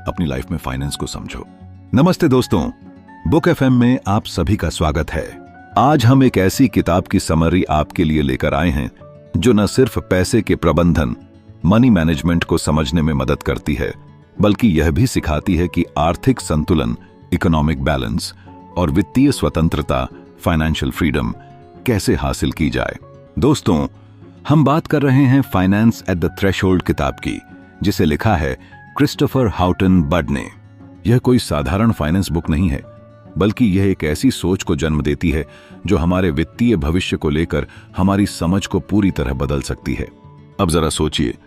अपनी लाइफ में फाइनेंस को समझो। नमस्ते दोस्तों, बुक एफएम में आप सभी का स्वागत है। आज हम एक ऐसी किताब की समरी आपके लिए लेकर आए हैं जो न सिर्फ पैसे के प्रबंधन, मनी मैनेजमेंट को समझने में मदद करती है, बल्कि यह भी सिखाती है कि आर्थिक संतुलन, इकोनॉमिक बैलेंस और वित्तीय स्वतंत्रता, फाइनेंशियल फ्रीडम कैसे हासिल की जाए। दोस्तों, हम बात कर रहे हैं फाइनेंस एट द थ्रेशोल्ड किताब की, जिसे लिखा है क्रिस्टोफर हाउटन बड ने। यह कोई साधारण फाइनेंस बुक नहीं है, बल्कि यह एक ऐसी सोच को जन्म देती है जो हमारे वित्तीय भविष्य को लेकर हमारी समझ को पूरी तरह बदल सकती है। अब जरा सोचिए,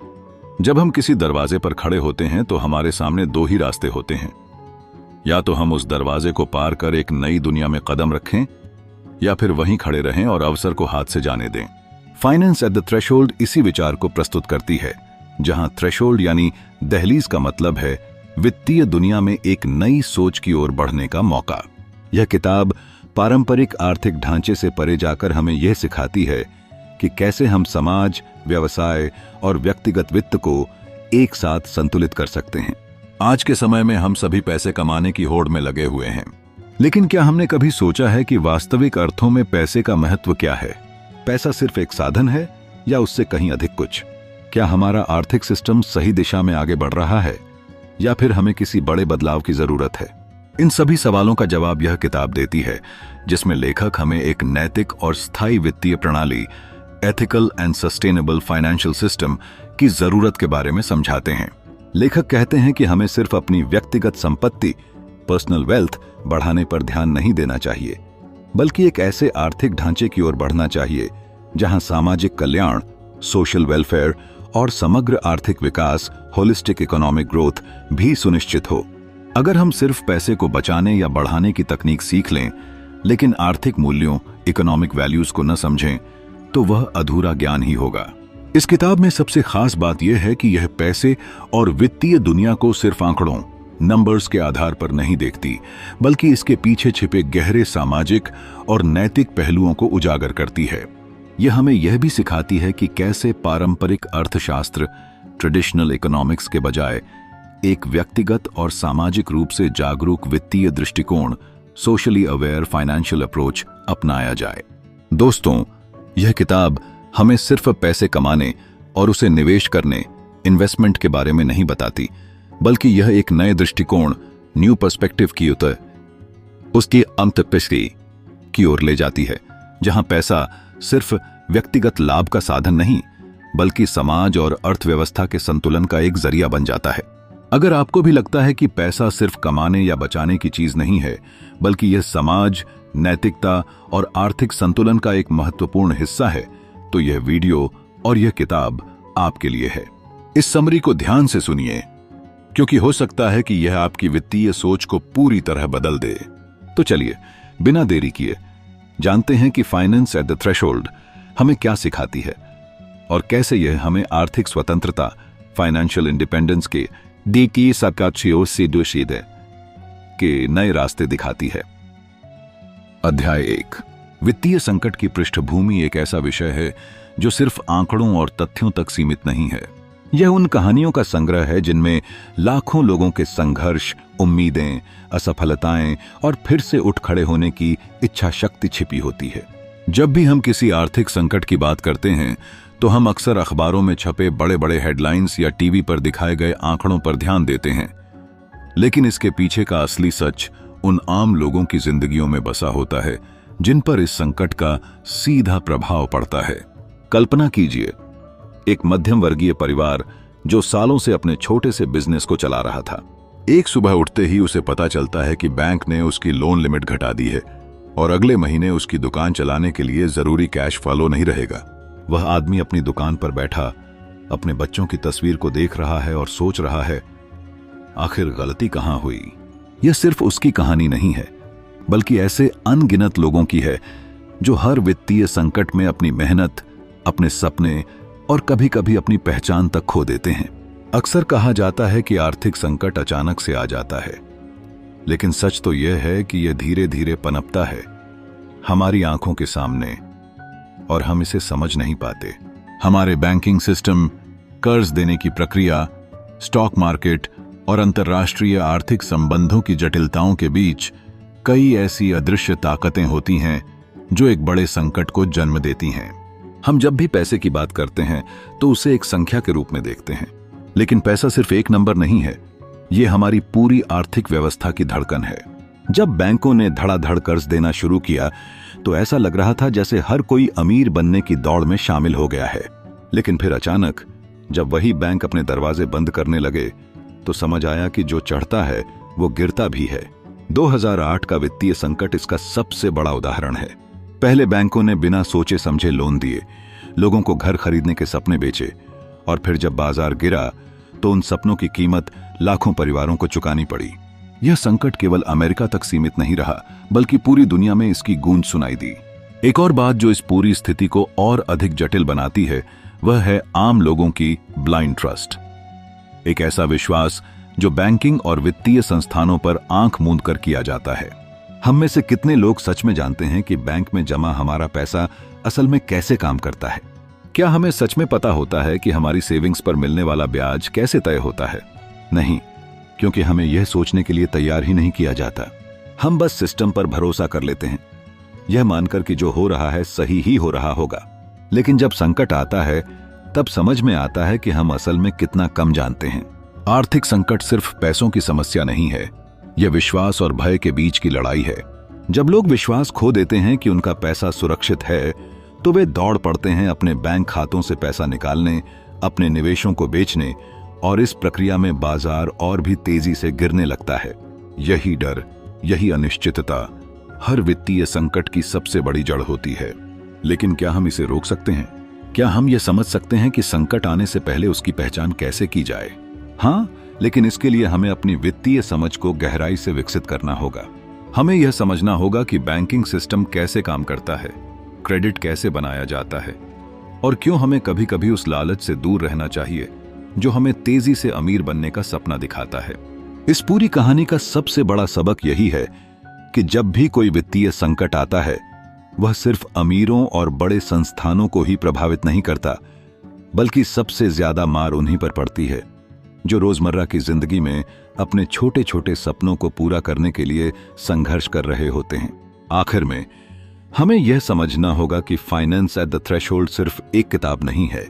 जब हम किसी दरवाजे पर खड़े होते हैं तो हमारे सामने दो ही रास्ते होते हैं। या तो हम उस दरवाजे को पार कर एक नई दुनिया में कदम रखें, या फिर वहीं खड़े रहें और अवसर को हाथ से जाने दें। फाइनेंस एट द थ्रेशोल्ड इसी विचार को प्रस्तुत करती है, जहां थ्रेशोल्ड यानी दहलीज का मतलब है वित्तीय दुनिया में एक नई सोच की ओर बढ़ने का मौका। यह किताब पारंपरिक आर्थिक ढांचे से परे जाकर हमें यह सिखाती है कि कैसे हम समाज, व्यवसाय और व्यक्तिगत वित्त को एक साथ संतुलित कर सकते हैं। आज के समय में हम सभी पैसे कमाने की होड़ में लगे हुए हैं, लेकिन क्या हमने कभी सोचा है कि वास्तविक अर्थों में पैसे का महत्व क्या है? पैसा सिर्फ एक साधन है या उससे कहीं अधिक कुछ? क्या हमारा आर्थिक सिस्टम सही दिशा में आगे बढ़ रहा है या फिर हमें किसी बड़े बदलाव की जरूरत है? इन सभी सवालों का जवाब यह किताब देती है, जिसमें लेखक हमें एक नैतिक और स्थायी वित्तीय प्रणाली, ethical and sustainable financial system की जरूरत के बारे में समझाते हैं। लेखक कहते हैं कि हमें सिर्फ अपनी व्यक्तिगत संपत्ति, पर्सनल वेल्थ बढ़ाने पर ध्यान नहीं देना चाहिए, बल्कि एक ऐसे आर्थिक ढांचे की ओर बढ़ना चाहिए जहां सामाजिक कल्याण, सोशल वेलफेयर और समग्र आर्थिक विकास, होलिस्टिक इकोनॉमिक ग्रोथ भी सुनिश्चित हो। अगर हम सिर्फ पैसे को बचाने या बढ़ाने की तकनीक सीख लें, लेकिन आर्थिक मूल्यों, इकोनॉमिक वैल्यूज को न समझें, तो वह अधूरा ज्ञान ही होगा। इस किताब में सबसे खास बात यह है कि यह पैसे और वित्तीय दुनिया को सिर्फ आंकड़ों, नंबर्स के आधार पर नहीं देखती, बल्कि इसके पीछे छिपे गहरे सामाजिक और नैतिक पहलुओं को उजागर करती है। यह हमें यह भी सिखाती है कि कैसे पारंपरिक अर्थशास्त्र, ट्रेडिशनल इकोनॉमिक्स के बजाय एक व्यक्तिगत और सामाजिक रूप से जागरूक वित्तीय दृष्टिकोण, सोशली अवेयर फाइनेंशियल अप्रोच अपनाया जाए। दोस्तों, यह किताब हमें सिर्फ पैसे कमाने और उसे निवेश करने, इन्वेस्टमेंट के बारे में नहीं बताती, बल्कि यह एक नए दृष्टिकोण, न्यू पर्सपेक्टिव की उसकी अंतर्दृष्टि की ओर ले जाती है, जहां पैसा सिर्फ व्यक्तिगत लाभ का साधन नहीं, बल्कि समाज और अर्थव्यवस्था के संतुलन का एक जरिया बन जाता है। अगर आपको भी लगता है कि पैसा सिर्फ कमाने या बचाने की चीज नहीं है, बल्कि यह समाज, नैतिकता और आर्थिक संतुलन का एक महत्वपूर्ण हिस्सा है, तो यह वीडियो और यह किताब आपके लिए है। इस समरी को ध्यान से सुनिए, क्योंकि हो सकता है कि यह आपकी वित्तीय सोच को पूरी तरह बदल दे। तो चलिए, बिना देरी किए जानते हैं कि फाइनेंस एट द थ्रेशोल्ड हमें क्या सिखाती है और कैसे यह हमें आर्थिक स्वतंत्रता, फाइनेंशियल इंडिपेंडेंस के के नए रास्ते दिखाती है। अध्याय 1। वित्तीय संकट की पृष्ठभूमि एक ऐसा विषय है जो सिर्फ आंकड़ों और तथ्यों तक सीमित नहीं है। यह उन कहानियों का संग्रह है जिनमें लाखों लोगों के संघर्ष, उम्मीदें, असफलताएं और फिर से उठ खड़े होने की इच्छा शक्ति छिपी होती है। जब भी हम किसी आर्थिक संकट की बात करते हैं, तो हम अक्सर अखबारों में छपे बड़े बड़े हेडलाइंस या टीवी पर दिखाए गए आंकड़ों पर ध्यान देते हैं, लेकिन इसके पीछे का असली सच उन आम लोगों की जिंदगियों में बसा होता है जिन पर इस संकट का सीधा प्रभाव पड़ता है। कल्पना कीजिए, एक मध्यम वर्गीय परिवार जो सालों से अपने छोटे से बिजनेस को चला रहा था। एक सुबह उठते ही उसे पता चलता है कि बैंक ने उसकी लोन लिमिट घटा दी है और अगले महीने उसकी दुकान चलाने के लिए जरूरी कैश फ्लो नहीं रहेगा। वह आदमी अपनी दुकान पर बैठा अपने बच्चों की तस्वीर को देख रहा है और सोच रहा है, आखिर गलती कहां हुई? यह सिर्फ उसकी कहानी नहीं है, बल्कि ऐसे अनगिनत लोगों की है जो हर वित्तीय संकट में अपनी मेहनत, अपने सपने और कभी कभी अपनी पहचान तक खो देते हैं। अक्सर कहा जाता है कि आर्थिक संकट अचानक से आ जाता है, लेकिन सच तो यह है कि यह धीरे धीरे पनपता है हमारी आंखों के सामने और हम इसे समझ नहीं पाते। हमारे बैंकिंग सिस्टम, कर्ज देने की प्रक्रिया, स्टॉक मार्केट और अंतर्राष्ट्रीय आर्थिक संबंधों की जटिलताओं के बीच कई ऐसी अदृश्य ताकतें होती हैं जो एक बड़े संकट को जन्म देती हैं। हम जब भी पैसे की बात करते हैं तो उसे एक संख्या के रूप में देखते हैं, लेकिन पैसा सिर्फ एक नंबर नहीं है, ये हमारी पूरी आर्थिक व्यवस्था की धड़कन है। जब बैंकों ने धड़ाधड़ कर्ज देना शुरू किया तो ऐसा लग रहा था जैसे हर कोई अमीर बनने की दौड़ में शामिल हो गया है। लेकिन फिर अचानक जब वही बैंक अपने दरवाजे बंद करने लगे तो समझ आया कि जो चढ़ता है वो गिरता भी है। 2008 का वित्तीय संकट इसका सबसे बड़ा उदाहरण है। पहले बैंकों ने बिना सोचे समझे लोन दिए, लोगों को घर खरीदने के सपने बेचे, और फिर जब बाजार गिरा तो उन सपनों की कीमत लाखों परिवारों को चुकानी पड़ी। यह संकट केवल अमेरिका तक सीमित नहीं रहा, बल्कि पूरी दुनिया में इसकी गूंज सुनाई दी। एक और बात जो इस पूरी स्थिति को और अधिक जटिल बनाती है वह है आम लोगों की ब्लाइंड ट्रस्ट। एक ऐसा विश्वास जो बैंकिंग और वित्तीय संस्थानों पर आंख मूंद कर किया जाता है। हम में से कितने लोग सच में जानते हैं कि बैंक में जमा हमारा पैसा असल में कैसे काम करता है? क्या हमें सच में पता होता है कि हमारी सेविंग्स पर मिलने वाला ब्याज कैसे तय होता है? नहीं, क्योंकि हमें यह सोचने के लिए तैयार ही नहीं किया जाता। हम बस सिस्टम पर भरोसा कर लेते हैं, यह मानकर कि जो हो रहा है सही ही हो रहा होगा। लेकिन जब संकट आता है तब समझ में आता है कि हम असल में कितना कम जानते हैं। आर्थिक संकट सिर्फ पैसों की समस्या नहीं है, यह विश्वास और भय के बीच की लड़ाई है। जब लोग विश्वास खो देते हैं कि उनका पैसा सुरक्षित है तो वे दौड़ पड़ते हैं अपने बैंक खातों से पैसा निकालने, अपने निवेशों को बेचने, और इस प्रक्रिया में बाजार और भी तेजी से गिरने लगता है। यही डर, यही अनिश्चितता हर वित्तीय संकट की सबसे बड़ी जड़ होती है। लेकिन क्या हम इसे रोक सकते हैं? क्या हम ये समझ सकते हैं कि संकट आने से पहले उसकी पहचान कैसे की जाए? हाँ, लेकिन इसके लिए हमें अपनी वित्तीय समझ को गहराई से विकसित करना होगा। हमें यह समझना होगा कि बैंकिंग सिस्टम कैसे काम करता है, क्रेडिट कैसे बनाया जाता है, और क्यों हमें कभी कभी उस लालच से दूर रहना चाहिए जो हमें तेजी से अमीर बनने का सपना दिखाता है। इस पूरी कहानी का सबसे बड़ा सबक यही है कि जब भी कोई वित्तीय संकट आता है वह सिर्फ अमीरों और बड़े संस्थानों को ही प्रभावित नहीं करता, बल्कि सबसे ज्यादा मार उन्हीं पर पड़ती है जो रोजमर्रा की जिंदगी में अपने छोटे छोटे सपनों को पूरा करने के लिए संघर्ष कर रहे होते हैं। आखिर में हमें यह समझना होगा कि फाइनेंस एट द थ्रेशोल्ड सिर्फ एक किताब नहीं है,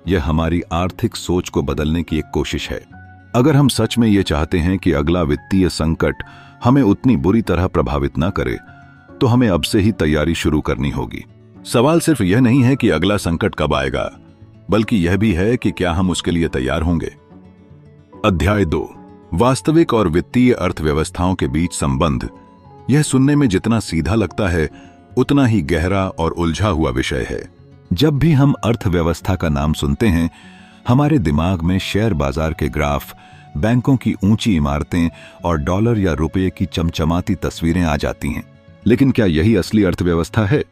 यह हमारी आर्थिक सोच को बदलने की एक कोशिश है। अगर हम सच में यह चाहते हैं कि अगला वित्तीय संकट हमें उतनी बुरी तरह प्रभावित ना करे, तो हमें अब से ही तैयारी शुरू करनी होगी। सवाल सिर्फ यह नहीं है कि अगला संकट कब आएगा, बल्कि यह भी है कि क्या हम उसके लिए तैयार होंगे। अध्याय 2, वास्तविक और वित्तीय अर्थव्यवस्थाओं के बीच संबंध। यह सुनने में जितना सीधा लगता है उतना ही गहरा और उलझा हुआ विषय है। जब भी हम अर्थव्यवस्था का नाम सुनते हैं हमारे दिमाग में शेयर बाजार के ग्राफ, बैंकों की ऊंची इमारतें और डॉलर या रुपये की चमचमाती तस्वीरें आ जाती हैं। लेकिन क्या यही असली अर्थव्यवस्था है?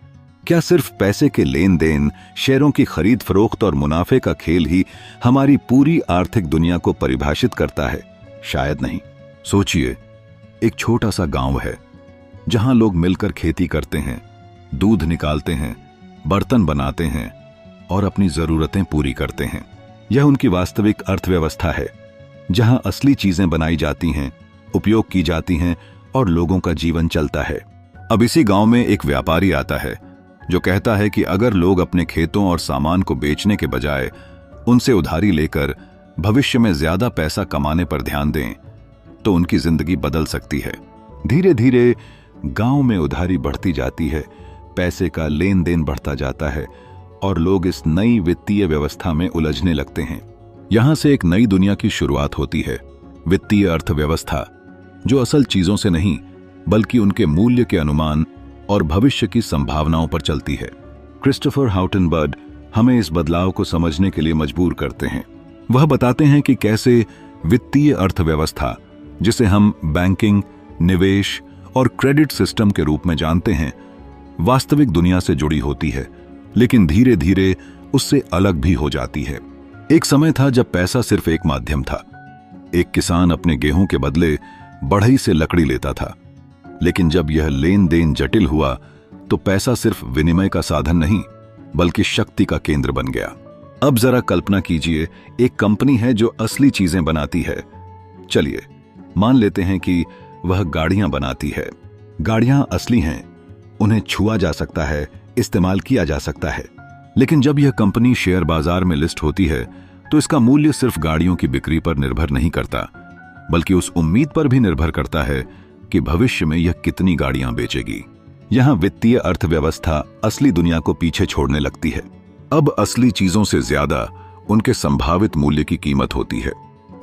क्या सिर्फ पैसे के लेन देन, शेयरों की खरीद फरोख्त और मुनाफे का खेल ही हमारी पूरी आर्थिक दुनिया को परिभाषित करता है? शायद नहीं। सोचिए, एक छोटा सा गांव है जहां लोग मिलकर खेती करते हैं, दूध निकालते हैं, बर्तन बनाते हैं और अपनी जरूरतें पूरी करते हैं। यह उनकी वास्तविक अर्थव्यवस्था है, जहां असली चीजें बनाई जाती हैं, उपयोग की जाती हैं और लोगों का जीवन चलता है। अब इसी गांव में एक व्यापारी आता है जो कहता है कि अगर लोग अपने खेतों और सामान को बेचने के बजाय उनसे उधारी लेकर भविष्य में ज्यादा पैसा कमाने पर ध्यान दें तो उनकी जिंदगी बदल सकती है। धीरे धीरे गांव में उधारी बढ़ती जाती है, पैसे का लेन देन बढ़ता जाता है और लोग इस नई वित्तीय व्यवस्था में उलझने लगते हैं। यहां से एक नई दुनिया की शुरुआत होती है, वित्तीय अर्थव्यवस्था, जो असल चीजों से नहीं बल्कि उनके मूल्य के अनुमान और भविष्य की संभावनाओं पर चलती है। क्रिस्टोफर हाउटनबर्ग हमें इस बदलाव को समझने के लिए मजबूर करते हैं। वह बताते हैं कि कैसे वित्तीय अर्थव्यवस्था, जिसे हम बैंकिंग, निवेश और क्रेडिट सिस्टम के रूप में जानते हैं, वास्तविक दुनिया से जुड़ी होती है, लेकिन धीरे धीरे उससे अलग भी हो जाती है। एक समय था जब पैसा सिर्फ एक माध्यम था। एक किसान अपने गेहूं के बदले बढ़ई से लकड़ी लेता था, लेकिन जब यह लेन देन जटिल हुआ तो पैसा सिर्फ विनिमय का साधन नहीं बल्कि शक्ति का केंद्र बन गया। अब जरा कल्पना कीजिए, एक कंपनी है जो असली चीजें बनाती है, चलिए मान लेते हैं कि वह गाड़ियां बनाती है। गाड़ियां असली हैं, उन्हें छुआ जा सकता है, इस्तेमाल किया जा सकता है। लेकिन जब यह कंपनी शेयर बाजार में लिस्ट होती है तो इसका मूल्य सिर्फ गाड़ियों की बिक्री पर निर्भर नहीं करता, बल्कि उस उम्मीद पर भी निर्भर करता है कि भविष्य में यह कितनी गाड़ियां बेचेगी। यहां वित्तीय अर्थव्यवस्था असली दुनिया को पीछे छोड़ने लगती है। अब असली चीजों से ज्यादा उनके संभावित मूल्य की कीमत होती है।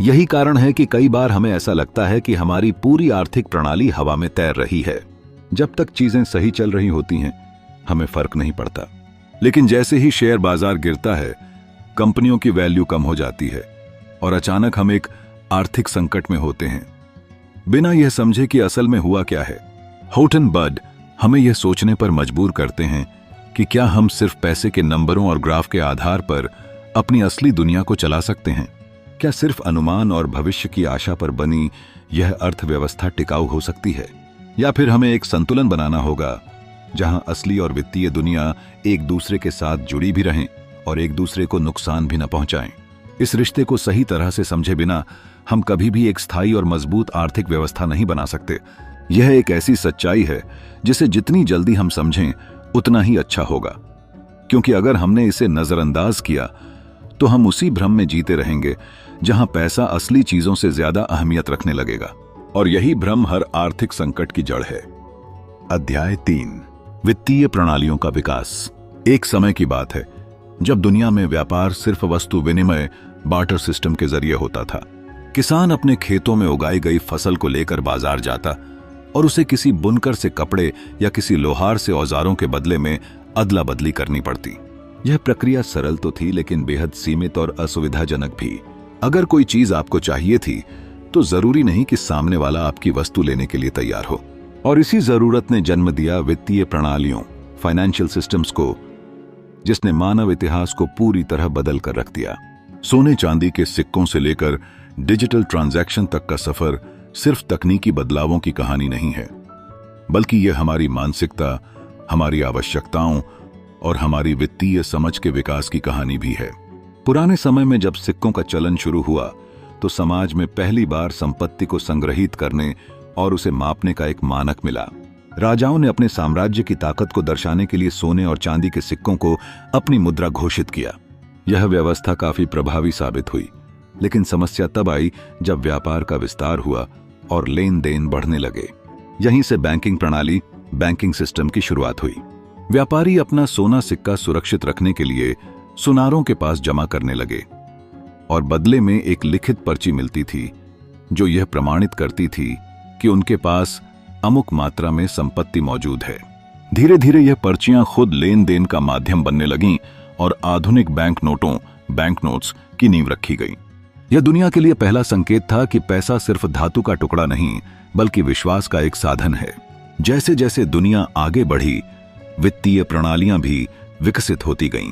यही कारण है कि कई बार हमें ऐसा लगता है कि हमारी पूरी आर्थिक प्रणाली हवा में तैर रही है। जब तक चीजें सही चल रही होती हैं, हमें फर्क नहीं पड़ता, लेकिन जैसे ही शेयर बाजार गिरता है, कंपनियों की वैल्यू कम हो जाती है और अचानक हम एक आर्थिक संकट में होते हैं, बिना यह समझे कि असल में हुआ क्या है। होटन बड हमें यह सोचने पर मजबूर करते हैं कि क्या हम सिर्फ पैसे के नंबरों और ग्राफ के आधार पर अपनी असली दुनिया को चला सकते हैं? क्या सिर्फ अनुमान और भविष्य की आशा पर बनी यह अर्थव्यवस्था टिकाऊ हो सकती है, या फिर हमें एक संतुलन बनाना होगा जहां असली और वित्तीय दुनिया एक दूसरे के साथ जुड़ी भी रहें और एक दूसरे को नुकसान भी न पहुंचाएं? इस रिश्ते को सही तरह से समझे बिना हम कभी भी एक स्थायी और मजबूत आर्थिक व्यवस्था नहीं बना सकते। यह एक ऐसी सच्चाई है जिसे जितनी जल्दी हम समझें उतना ही अच्छा होगा, क्योंकि अगर हमने इसे नजरअंदाज किया तो हम उसी भ्रम में जीते रहेंगे जहां पैसा असली चीजों से ज्यादा अहमियत रखने लगेगा, और यही भ्रम हर आर्थिक संकट की जड़ है। अध्याय 3, वित्तीय प्रणालियों का विकास। एक समय की बात है जब दुनिया में व्यापार सिर्फ वस्तु विनिमय बार्टर सिस्टम के जरिए होता था। किसान अपने खेतों में उगाई गई फसल को लेकर बाजार जाता और उसे किसी बुनकर से कपड़े या किसी लोहार से औजारों के बदले में अदला बदली करनी पड़ती। यह प्रक्रिया सरल तो थी, लेकिन बेहद सीमित और असुविधाजनक भी। अगर कोई चीज आपको चाहिए थी तो जरूरी नहीं कि सामने वाला आपकी वस्तु लेने के लिए तैयार हो। और इसी जरूरत ने जन्म दिया वित्तीय प्रणालियों, फाइनेंशियल सिस्टम्स को, जिसने मानव इतिहास को पूरी तरह बदल कर रख दिया। सोने चांदी के सिक्कों से लेकर डिजिटल ट्रांजैक्शन तक का सफर सिर्फ तकनीकी बदलावों की कहानी नहीं है, बल्कि यह हमारी मानसिकता, हमारी आवश्यकताओं और हमारी वित्तीय समझ के विकास की कहानी भी है। पुराने समय में जब सिक्कों का चलन शुरू हुआ तो समाज में पहली बार संपत्ति को संग्रहित करने और उसे मापने का एक मानक मिला। राजाओं ने अपने साम्राज्य की ताकत को दर्शाने के लिए सोने और चांदी के सिक्कों को अपनी मुद्रा घोषित किया। यह व्यवस्था काफी प्रभावी साबित हुई, लेकिन समस्या तब आई जब व्यापार का विस्तार हुआ और लेन देन बढ़ने लगे। यहीं से बैंकिंग प्रणाली, बैंकिंग सिस्टम की शुरुआत हुई। व्यापारी अपना सोना सिक्का सुरक्षित रखने के लिए सुनारों के पास जमा करने लगे और बदले में एक लिखित पर्ची मिलती थी जो यह प्रमाणित करती थी कि उनके पास अमुक मात्रा में संपत्ति मौजूद है। धीरे धीरे यह पर्चियां खुद लेन देन का माध्यम बनने लगीं और आधुनिक बैंक नोटों, बैंक नोट्स की नींव रखी गई। यह दुनिया के लिए पहला संकेत था कि पैसा सिर्फ धातु का टुकड़ा नहीं, बल्कि विश्वास का एक साधन है। जैसे जैसे दुनिया आगे बढ़ी, वित्तीय प्रणालियां भी विकसित होती गईं।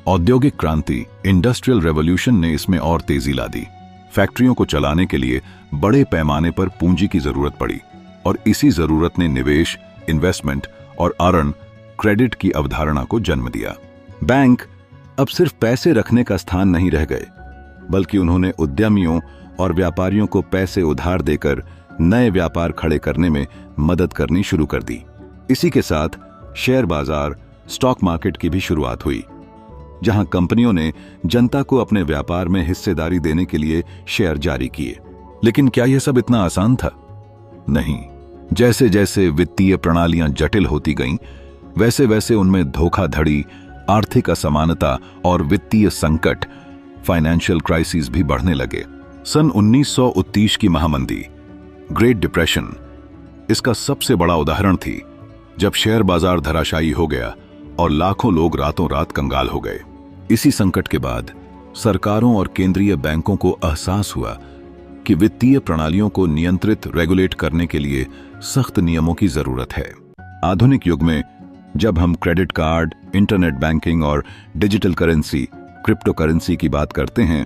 औद्योगिक क्रांति, इंडस्ट्रियल रेवोल्यूशन ने इसमें और तेजी ला दी। फैक्ट्रियों को चलाने के लिए बड़े पैमाने पर पूंजी की जरूरत पड़ी और इसी जरूरत ने निवेश, इन्वेस्टमेंट और अर्न क्रेडिट की अवधारणा को जन्म दिया। बैंक अब सिर्फ पैसे रखने का स्थान नहीं रह गए, बल्कि उन्होंने उद्यमियों और व्यापारियों को पैसे उधार देकर नए व्यापार खड़े करने में मदद करनी शुरू कर दी। इसी के साथ शेयर बाजार, स्टॉक मार्केट की भी शुरुआत हुई, जहां कंपनियों ने जनता को अपने व्यापार में हिस्सेदारी देने के लिए शेयर जारी किए। लेकिन क्या यह सब इतना आसान था? नहीं। जैसे जैसे वित्तीय प्रणालियां जटिल होती गईं, वैसे वैसे उनमें धोखाधड़ी, आर्थिक असमानता और वित्तीय संकट, फाइनेंशियल क्राइसिस भी बढ़ने लगे। सन 1929 की महामंदी, ग्रेट डिप्रेशन, इसका सबसे बड़ा उदाहरण थी, जब शेयर बाजार धराशायी हो गया और लाखों लोग रातों रात कंगाल हो गए। इसी संकट के बाद सरकारों और केंद्रीय बैंकों को एहसास हुआ कि वित्तीय प्रणालियों को नियंत्रित, रेगुलेट करने के लिए सख्त नियमों की जरूरत है। आधुनिक युग में जब हम क्रेडिट कार्ड, इंटरनेट बैंकिंग और डिजिटल करेंसी, क्रिप्टो करेंसी की बात करते हैं,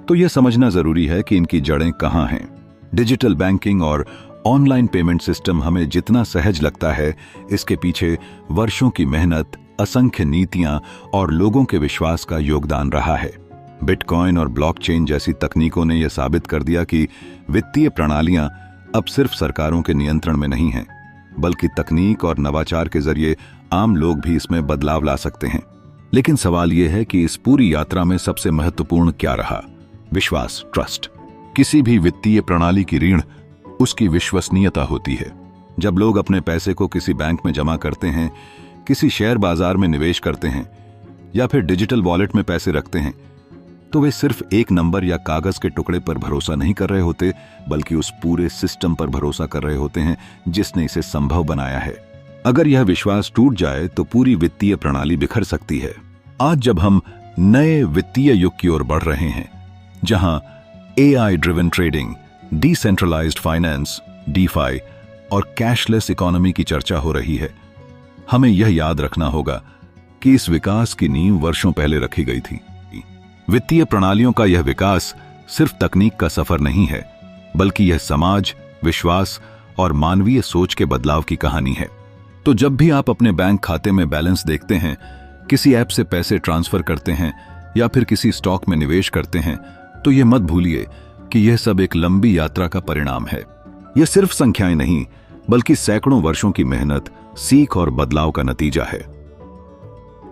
तो यह समझना जरूरी है कि इनकी जड़ें कहां हैं। डिजिटल बैंकिंग और ऑनलाइन पेमेंट सिस्टम हमें जितना सहज लगता है, इसके पीछे वर्षों की मेहनत, असंख्य नीतियां और लोगों के विश्वास का योगदान रहा है। बिटकॉइन और ब्लॉकचेन जैसी तकनीकों ने यह साबित कर दिया कि वित्तीय प्रणालियां अब सिर्फ सरकारों के नियंत्रण में नहीं हैं, बल्कि तकनीक और नवाचार के जरिए आम लोग भी इसमें बदलाव ला सकते हैं। लेकिन सवाल यह है कि इस पूरी यात्रा में सबसे महत्वपूर्ण क्या रहा? विश्वास, ट्रस्ट। किसी भी वित्तीय प्रणाली की रीढ़ उसकी विश्वसनीयता होती है। जब लोग अपने पैसे को किसी बैंक में जमा करते हैं, किसी शेयर बाजार में निवेश करते हैं या फिर डिजिटल वॉलेट में पैसे रखते हैं, तो वे सिर्फ एक नंबर या कागज के टुकड़े पर भरोसा नहीं कर रहे होते, बल्कि उस पूरे सिस्टम पर भरोसा कर रहे होते हैं जिसने इसे संभव बनाया है। अगर यह विश्वास टूट जाए तो पूरी वित्तीय प्रणाली बिखर सकती है। आज जब हम नए वित्तीय युग की ओर बढ़ रहे हैं, जहां AI driven trading, decentralised finance, DeFi और कैशलेस इकोनॉमी की चर्चा हो रही है, हमें यह याद रखना होगा कि इस विकास की नींव वर्षों पहले रखी गई थी। वित्तीय प्रणालियों का यह विकास सिर्फ तकनीक का सफर नहीं है, बल्कि यह समाज, विश्वास और मानवीय सोच के बदलाव की कहानी है। तो जब भी आप अपने बैंक खाते में बैलेंस देखते हैं, किसी ऐप से पैसे ट्रांसफर करते हैं या फिर किसी स्टॉक में निवेश करते हैं, तो यह मत भूलिए कि यह सब एक लंबी यात्रा का परिणाम है। यह सिर्फ संख्याएं नहीं, बल्कि सैकड़ों वर्षों की मेहनत, सीख और बदलाव का नतीजा है।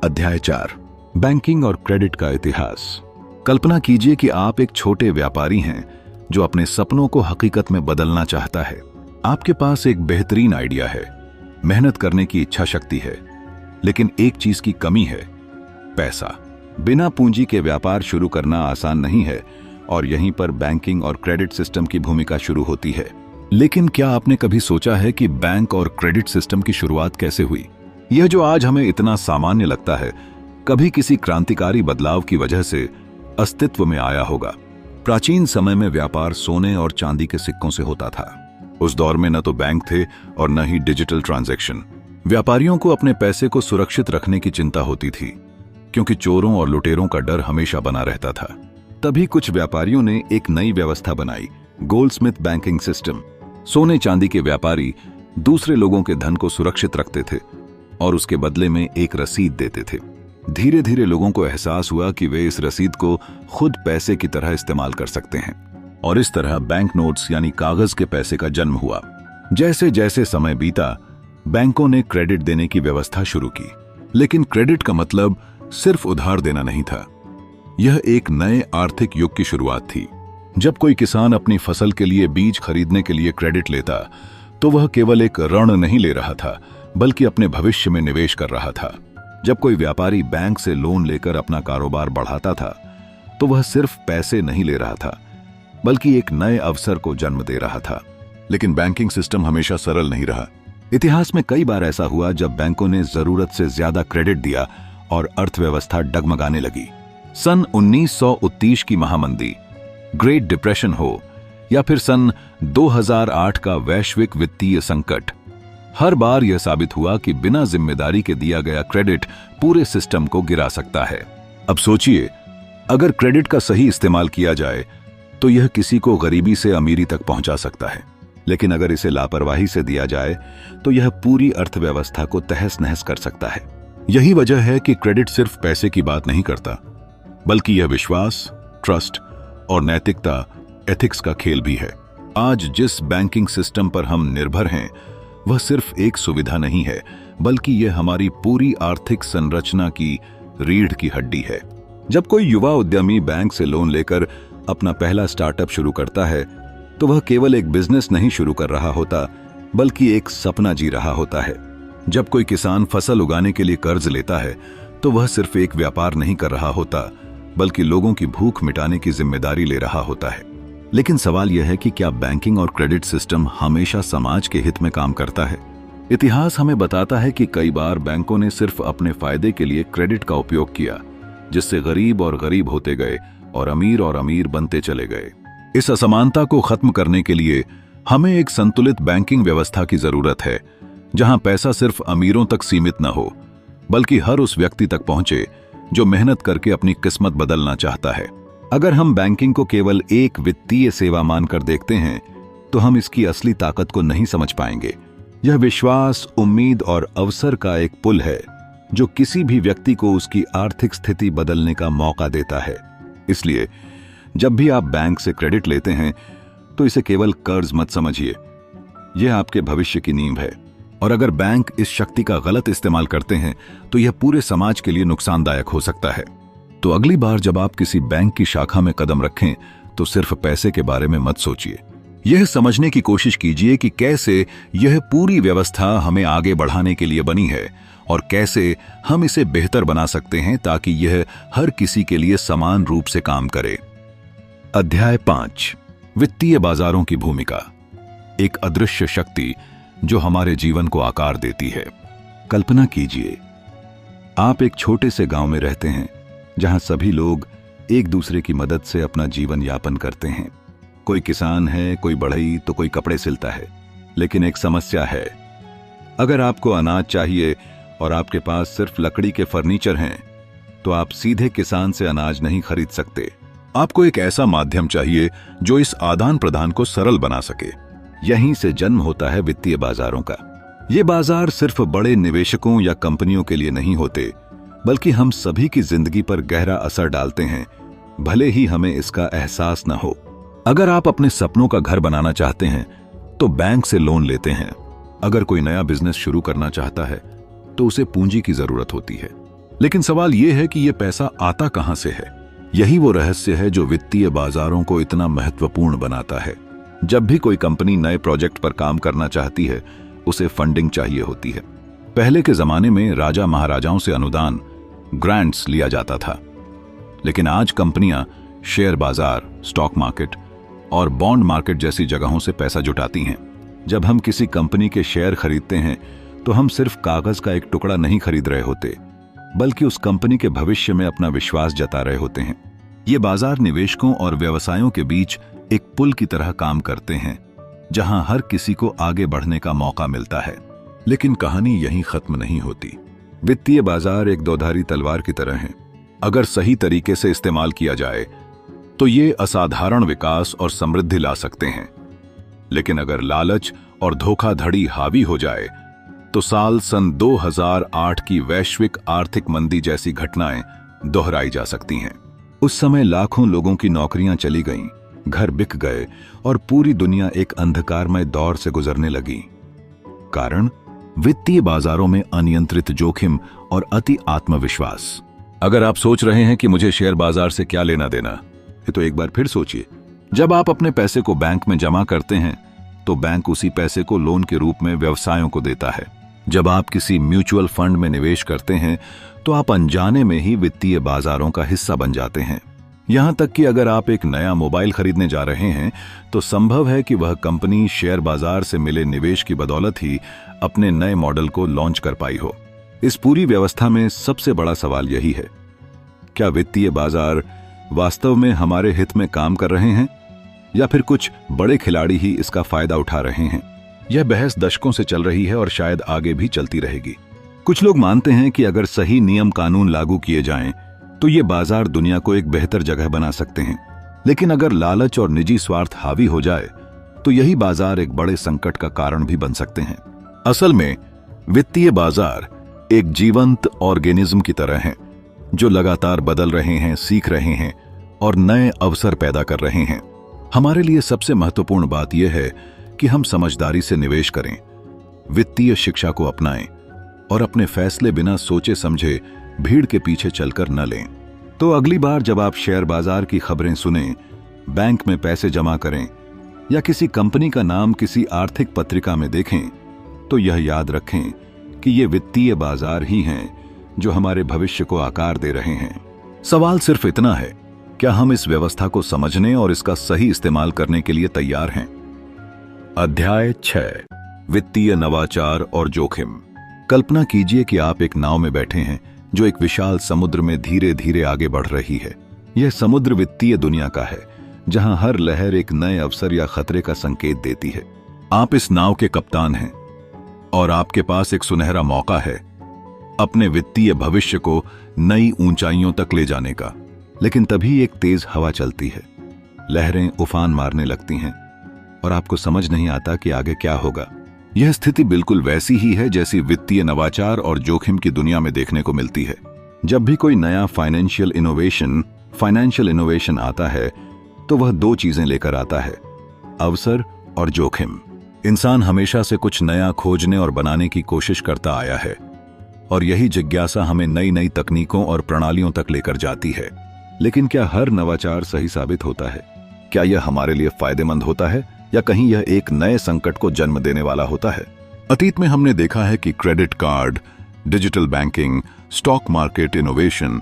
अध्याय 4, बैंकिंग और क्रेडिट का इतिहास। कल्पना कीजिए कि आप एक छोटे व्यापारी हैं जो अपने सपनों को हकीकत में बदलना चाहता है। आपके पास एक बेहतरीन आइडिया है, मेहनत करने की इच्छा शक्ति है, लेकिन एक चीज की कमी है, पैसा। बिना पूंजी के व्यापार शुरू करना आसान नहीं है और यहीं पर बैंकिंग और क्रेडिट सिस्टम की भूमिका शुरू होती है। लेकिन क्या आपने कभी सोचा है कि बैंक और क्रेडिट सिस्टम की शुरुआत कैसे हुई? यह जो आज हमें इतना सामान्य लगता है, कभी किसी क्रांतिकारी बदलाव की वजह से अस्तित्व में आया होगा। प्राचीन समय में व्यापार सोने और चांदी के सिक्कों से होता था। उस दौर में न तो बैंक थे और न ही डिजिटल ट्रांजैक्शन। व्यापारियों को अपने पैसे को सुरक्षित रखने की चिंता होती थी, क्योंकि चोरों और लुटेरों का डर हमेशा बना रहता था। तभी कुछ व्यापारियों ने एक नई व्यवस्था बनाई, गोल्डस्मिथ बैंकिंग सिस्टम। सोने चांदी के व्यापारी दूसरे लोगों के धन को सुरक्षित रखते थे और उसके बदले में एक रसीद देते थे। धीरे धीरे लोगों को एहसास हुआ कि वे इस रसीद को खुद पैसे की तरह इस्तेमाल कर सकते हैं और इस तरह बैंक नोट्स यानी कागज के पैसे का जन्म हुआ। जैसे जैसे समय बीता, बैंकों ने क्रेडिट देने की व्यवस्था शुरू की। लेकिन क्रेडिट का मतलब सिर्फ उधार देना नहीं था, यह एक नए आर्थिक युग की शुरुआत थी। जब कोई किसान अपनी फसल के लिए बीज खरीदने के लिए क्रेडिट लेता, तो वह केवल एक ऋण नहीं ले रहा था, बल्कि अपने भविष्य में निवेश कर रहा था। जब कोई व्यापारी बैंक से लोन लेकर अपना कारोबार बढ़ाता था, तो वह सिर्फ पैसे नहीं ले रहा था, बल्कि एक नए अवसर को जन्म दे रहा था। लेकिन बैंकिंग सिस्टम हमेशा सरल नहीं रहा। इतिहास में कई बार ऐसा हुआ जब बैंकों ने जरूरत से ज्यादा क्रेडिट दिया और अर्थव्यवस्था डगमगाने लगी। सन 1929 की महामंदी, ग्रेट डिप्रेशन हो या फिर सन 2008 का वैश्विक वित्तीय संकट, हर बार यह साबित हुआ कि बिना जिम्मेदारी के दिया गया क्रेडिट पूरे सिस्टम को गिरा सकता है। अब सोचिए, अगर क्रेडिट का सही इस्तेमाल किया जाए तो यह किसी को गरीबी से अमीरी तक पहुंचा सकता है, लेकिन अगर इसे लापरवाही से दिया जाए तो यह पूरी अर्थव्यवस्था को तहस नहस कर सकता है। यही वजह है कि क्रेडिट सिर्फ पैसे की बात नहीं करता, बल्कि यह विश्वास, ट्रस्ट और नैतिकता, एथिक्स का खेल भी है। आज जिस बैंकिंग सिस्टम पर हम निर्भर हैं, वह सिर्फ एक सुविधा नहीं है, बल्कि यह हमारी पूरी आर्थिक संरचना की रीढ़ की हड्डी है। जब कोई युवा उद्यमी बैंक से लोन लेकर अपना पहला स्टार्टअप शुरू करता है, तो वह केवल एक बिजनेस नहीं शुरू कर रहा होता, बल्कि एक सपना जी रहा होता है। जब कोई किसान फसल उगाने के लिए कर्ज लेता है, तो वह सिर्फ एक व्यापार नहीं कर रहा होता, बल्कि लोगों की भूख मिटाने की जिम्मेदारी ले रहा होता है। लेकिन सवाल यह है कि क्या बैंकिंग और क्रेडिट सिस्टम हमेशा समाज के हित में काम करता है? इतिहास हमें बताता है कि कई बार बैंकों ने सिर्फ अपने फायदे के लिए क्रेडिट का उपयोग किया, जिससे गरीब और गरीब होते गए और अमीर बनते चले गए। इस असमानता को खत्म करने के लिए हमें एक संतुलित बैंकिंग व्यवस्था की जरूरत है, जहां पैसा सिर्फ अमीरों तक सीमित न हो, बल्कि हर उस व्यक्ति तक पहुंचे जो मेहनत करके अपनी किस्मत बदलना चाहता है। अगर हम बैंकिंग को केवल एक वित्तीय सेवा मानकर देखते हैं, तो हम इसकी असली ताकत को नहीं समझ पाएंगे। यह विश्वास, उम्मीद और अवसर का एक पुल है जो किसी भी व्यक्ति को उसकी आर्थिक स्थिति बदलने का मौका देता है। इसलिए जब भी आप बैंक से क्रेडिट लेते हैं तो इसे केवल कर्ज मत समझिए, यह आपके भविष्य की नींव है। और अगर बैंक इस शक्ति का गलत इस्तेमाल करते हैं तो यह पूरे समाज के लिए नुकसानदायक हो सकता है। तो अगली बार जब आप किसी बैंक की शाखा में कदम रखें तो सिर्फ पैसे के बारे में मत सोचिए, यह समझने की कोशिश कीजिए कि कैसे यह पूरी व्यवस्था हमें आगे बढ़ाने के लिए बनी है और कैसे हम इसे बेहतर बना सकते हैं ताकि यह हर किसी के लिए समान रूप से काम करे। अध्याय 5, वित्तीय बाजारों की भूमिका। एक अदृश्य शक्ति जो हमारे जीवन को आकार देती है। कल्पना कीजिए, आप एक छोटे से गांव में रहते हैं जहां सभी लोग एक दूसरे की मदद से अपना जीवन यापन करते हैं। कोई किसान है, कोई बढ़ई तो कोई कपड़े सिलता है। लेकिन एक समस्या है, अगर आपको अनाज चाहिए और आपके पास सिर्फ लकड़ी के फर्नीचर हैं तो आप सीधे किसान से अनाज नहीं खरीद सकते। आपको एक ऐसा माध्यम चाहिए जो इस आदान प्रदान को सरल बना सके। यहीं से जन्म होता है वित्तीय बाजारों का। ये बाजार सिर्फ बड़े निवेशकों या कंपनियों के लिए नहीं होते, बल्कि हम सभी की जिंदगी पर गहरा असर डालते हैं, भले ही हमें इसका एहसास न हो। अगर आप अपने सपनों का घर बनाना चाहते हैं तो बैंक से लोन लेते हैं। अगर कोई नया बिजनेस शुरू करना चाहता है तो उसे पूंजी की जरूरत होती है। लेकिन सवाल यह है कि यह पैसा आता कहां से है। यही वो रहस्य है जो वित्तीय बाजारों को इतना महत्वपूर्ण बनाता है। जब भी कोई कंपनी नए प्रोजेक्ट पर काम करना चाहती है, उसे फंडिंग चाहिए होती है। पहले के जमाने में राजा महाराजाओं से अनुदान, ग्रांट्स लिया जाता था। लेकिन आज कंपनियां शेयर बाजार, स्टॉक मार्केट और बॉन्ड मार्केट जैसी जगहों से पैसा जुटाती हैं। जब हम किसी कंपनी के शेयर खरीदते हैं तो हम सिर्फ कागज का एक टुकड़ा नहीं खरीद रहे होते, बल्कि उस कंपनी के भविष्य में अपना विश्वास जता रहे होते हैं। ये बाजार निवेशकों और व्यवसायों के बीच एक पुल की तरह काम करते हैं, जहां हर किसी को आगे बढ़ने का मौका मिलता है। लेकिन कहानी यहीं खत्म नहीं होती। वित्तीय बाजार एक दोधारी तलवार की तरह हैं। अगर सही तरीके से इस्तेमाल किया जाए तो ये असाधारण विकास और समृद्धि ला सकते हैं। लेकिन अगर लालच और धोखाधड़ी हावी हो जाए तो सन 2008 की वैश्विक आर्थिक मंदी जैसी घटनाएं दोहराई जा सकती हैं। उस समय लाखों लोगों की नौकरियां चली गईं, घर बिक गए और पूरी दुनिया एक अंधकारमय दौर से गुजरने लगी। कारण वित्तीय बाजारों में अनियंत्रित जोखिम और अति आत्मविश्वास। अगर आप सोच रहे हैं कि मुझे शेयर बाजार से क्या लेना देना, तो एक बार फिर सोचिए। जब आप अपने पैसे को बैंक में जमा करते हैं तो बैंक उसी पैसे को लोन के रूप में व्यवसायों को देता है। जब आप किसी म्यूचुअल फंड में निवेश करते हैं तो आप अनजाने में ही वित्तीय बाजारों का हिस्सा बन जाते हैं। यहां तक कि अगर आप एक नया मोबाइल खरीदने जा रहे हैं तो संभव है कि वह कंपनी शेयर बाजार से मिले निवेश की बदौलत ही अपने नए मॉडल को लॉन्च कर पाई हो। इस पूरी व्यवस्था में सबसे बड़ा सवाल यही है, क्या वित्तीय बाजार वास्तव में हमारे हित में काम कर रहे हैं या फिर कुछ बड़े खिलाड़ी ही इसका फायदा उठा रहे हैं? यह बहस दशकों से चल रही है और शायद आगे भी चलती रहेगी। कुछ लोग मानते हैं कि अगर सही नियम कानून लागू किए जाएं तो ये बाजार दुनिया को एक बेहतर जगह बना सकते हैं। लेकिन अगर लालच और निजी स्वार्थ हावी हो जाए तो यही बाजार एक बड़े संकट का कारण भी बन सकते हैं। असल में वित्तीय बाजार एक जीवंत ऑर्गेनिज्म की तरह हैं, जो लगातार बदल रहे हैं, सीख रहे हैं और नए अवसर पैदा कर रहे हैं। हमारे लिए सबसे महत्वपूर्ण बात यह है कि हम समझदारी से निवेश करें, वित्तीय शिक्षा को अपनाएं और अपने फैसले बिना सोचे समझे भीड़ के पीछे चलकर न लें। तो अगली बार जब आप शेयर बाजार की खबरें सुनें, बैंक में पैसे जमा करें या किसी कंपनी का नाम किसी आर्थिक पत्रिका में देखें, तो यह याद रखें कि ये वित्तीय बाजार ही हैं जो हमारे भविष्य को आकार दे रहे हैं। सवाल सिर्फ इतना है, क्या हम इस व्यवस्था को समझने और इसका सही इस्तेमाल करने के लिए तैयार हैं? अध्याय 6, वित्तीय नवाचार और जोखिम। कल्पना कीजिए कि आप एक नाव में बैठे हैं जो एक विशाल समुद्र में धीरे धीरे आगे बढ़ रही है। यह समुद्र वित्तीय दुनिया का है, जहां हर लहर एक नए अवसर या खतरे का संकेत देती है। आप इस नाव के कप्तान हैं और आपके पास एक सुनहरा मौका है अपने वित्तीय भविष्य को नई ऊंचाइयों तक ले जाने का। लेकिन तभी एक तेज हवा चलती है, लहरें उफान मारने लगती हैं और आपको समझ नहीं आता कि आगे क्या होगा। यह स्थिति बिल्कुल वैसी ही है जैसी वित्तीय नवाचार और जोखिम की दुनिया में देखने को मिलती है। जब भी कोई नया फाइनेंशियल इनोवेशन फाइनेंशियल इनोवेशन आता है तो वह दो चीजें लेकर आता है, अवसर और जोखिम। इंसान हमेशा से कुछ नया खोजने और बनाने की कोशिश करता आया है और यही जिज्ञासा हमें नई नई तकनीकों और प्रणालियों तक लेकर जाती है। लेकिन क्या हर नवाचार सही साबित होता है? क्या यह हमारे लिए फायदेमंद होता है या कहीं यह एक नए संकट को जन्म देने वाला होता है? अतीत में हमने देखा है कि credit card, digital banking, stock market innovation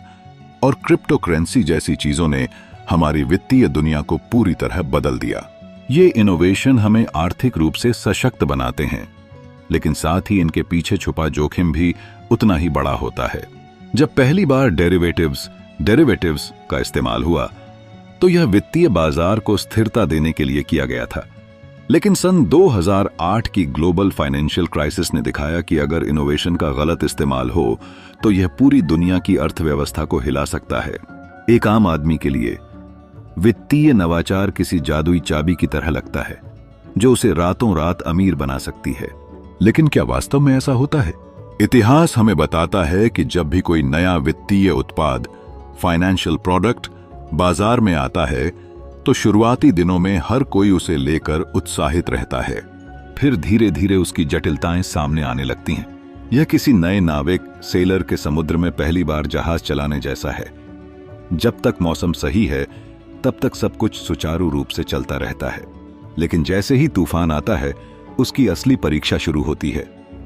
और क्रिप्टो करेंसी जैसी चीजों ने हमारी वित्तीय दुनिया को पूरी तरह बदल दिया। ये इनोवेशन हमें आर्थिक रूप से सशक्त बनाते हैं, लेकिन साथ ही इनके पीछे छुपा जोखिम भी उतना ही बड़ा होता है। जब पहली बार डेरिवेटिव्स का इस्तेमाल हुआ तो यह वित्तीय बाजार को स्थिरता देने के लिए किया गया था। लेकिन सन 2008 की ग्लोबल फाइनेंशियल क्राइसिस ने दिखाया कि अगर इनोवेशन का गलत इस्तेमाल हो तो यह पूरी दुनिया की अर्थव्यवस्था को हिला सकता है। एक आम आदमी के लिए वित्तीय नवाचार किसी जादुई चाबी की तरह लगता है जो उसे रातों रात अमीर बना सकती है। लेकिन क्या वास्तव में ऐसा होता है? इतिहास हमें बताता है कि जब भी कोई नया वित्तीय उत्पाद, फाइनेंशियल प्रोडक्ट बाजार में आता है तो शुरुआती दिनों में हर कोई उसे लेकर उत्साहित रहता है। फिर धीरे धीरे उसकी जटिलताएं सामने आने लगती हैं। यह किसी नए नाविक सेलर के समुद्र में पहली बार जहाज चलाने जैसा है। जब तक मौसम सही है तब तक सब कुछ सुचारू रूप से चलता रहता है, लेकिन जैसे ही तूफान आता है उसकी असली परीक्षा शुरू होती है।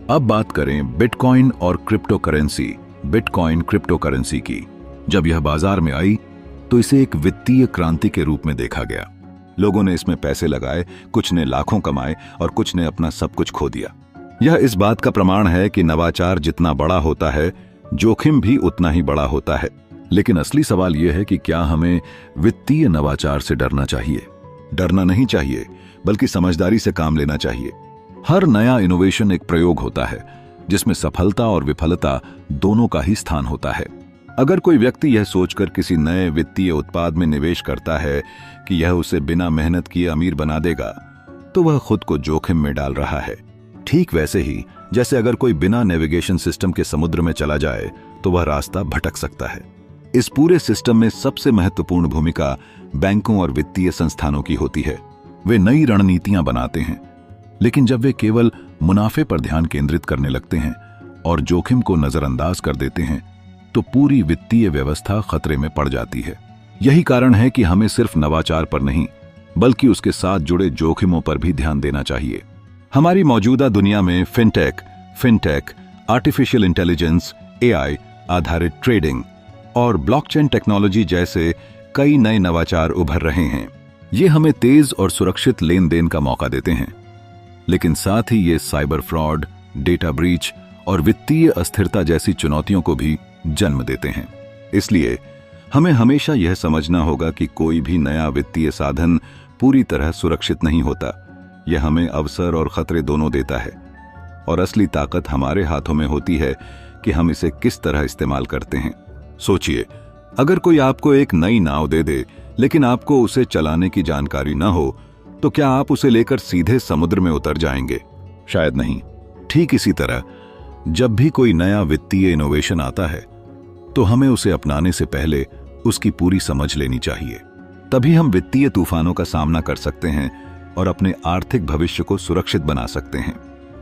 अब बात करें बिटकॉइन और क्रिप्टो करेंसी की। जब यह बाजार में आई तो इसे एक वित्तीय क्रांति के रूप में देखा गया। लोगों ने इसमें पैसे लगाए, कुछ ने लाखों कमाए और कुछ ने अपना सब कुछ खो दिया। यह इस बात का प्रमाण है कि नवाचार जितना बड़ा होता है, जोखिम भी उतना ही बड़ा होता है। लेकिन असली सवाल यह है कि क्या हमें वित्तीय नवाचार से डरना चाहिए? डरना नहीं चाहिए, बल्कि समझदारी से काम लेना चाहिए। हर नया इनोवेशन एक प्रयोग होता है जिसमें सफलता और विफलता दोनों का ही स्थान होता है। अगर कोई व्यक्ति यह सोचकर किसी नए वित्तीय उत्पाद में निवेश करता है कि यह उसे बिना मेहनत किए अमीर बना देगा, तो वह खुद को जोखिम में डाल रहा है। ठीक वैसे ही जैसे अगर कोई बिना नेविगेशन सिस्टम के समुद्र में चला जाए तो वह रास्ता भटक सकता है। इस पूरे सिस्टम में सबसे महत्वपूर्ण भूमिका बैंकों और वित्तीय संस्थानों की होती है। वे नई रणनीतियां बनाते हैं, लेकिन जब वे केवल मुनाफे पर ध्यान केंद्रित करने लगते हैं और जोखिम को नजरअंदाज कर देते हैं तो पूरी वित्तीय व्यवस्था खतरे में पड़ जाती है। यही कारण है कि हमें सिर्फ नवाचार पर नहीं, बल्कि उसके साथ जुड़े जोखिमों पर भी ध्यान देना चाहिए। हमारी मौजूदा दुनिया में फिनटेक, आर्टिफिशियल इंटेलिजेंस, AI आधारित ट्रेडिंग और ब्लॉकचेन टेक्नोलॉजी जैसे कई नए नवाचार उभर रहे हैं। ये हमें तेज और सुरक्षित लेन देन का मौका देते हैं, लेकिन साथ ही ये साइबर फ्रॉड, डेटा ब्रीच और वित्तीय अस्थिरता जैसी चुनौतियों को भी जन्म देते हैं। इसलिए हमें हमेशा यह समझना होगा कि कोई भी नया वित्तीय साधन पूरी तरह सुरक्षित नहीं होता। यह हमें अवसर और खतरे दोनों देता है, और असली ताकत हमारे हाथों में होती है कि हम इसे किस तरह इस्तेमाल करते हैं। सोचिए, अगर कोई आपको एक नई नाव दे दे लेकिन आपको उसे चलाने की जानकारी न हो, तो क्या आप उसे लेकर सीधे समुद्र में उतर जाएंगे? शायद नहीं। ठीक इसी तरह जब भी कोई नया वित्तीय इनोवेशन आता है तो हमें उसे अपनाने से पहले उसकी पूरी समझ लेनी चाहिए। तभी हम वित्तीय तूफानों का सामना कर सकते हैं और अपने आर्थिक भविष्य को सुरक्षित बना सकते हैं।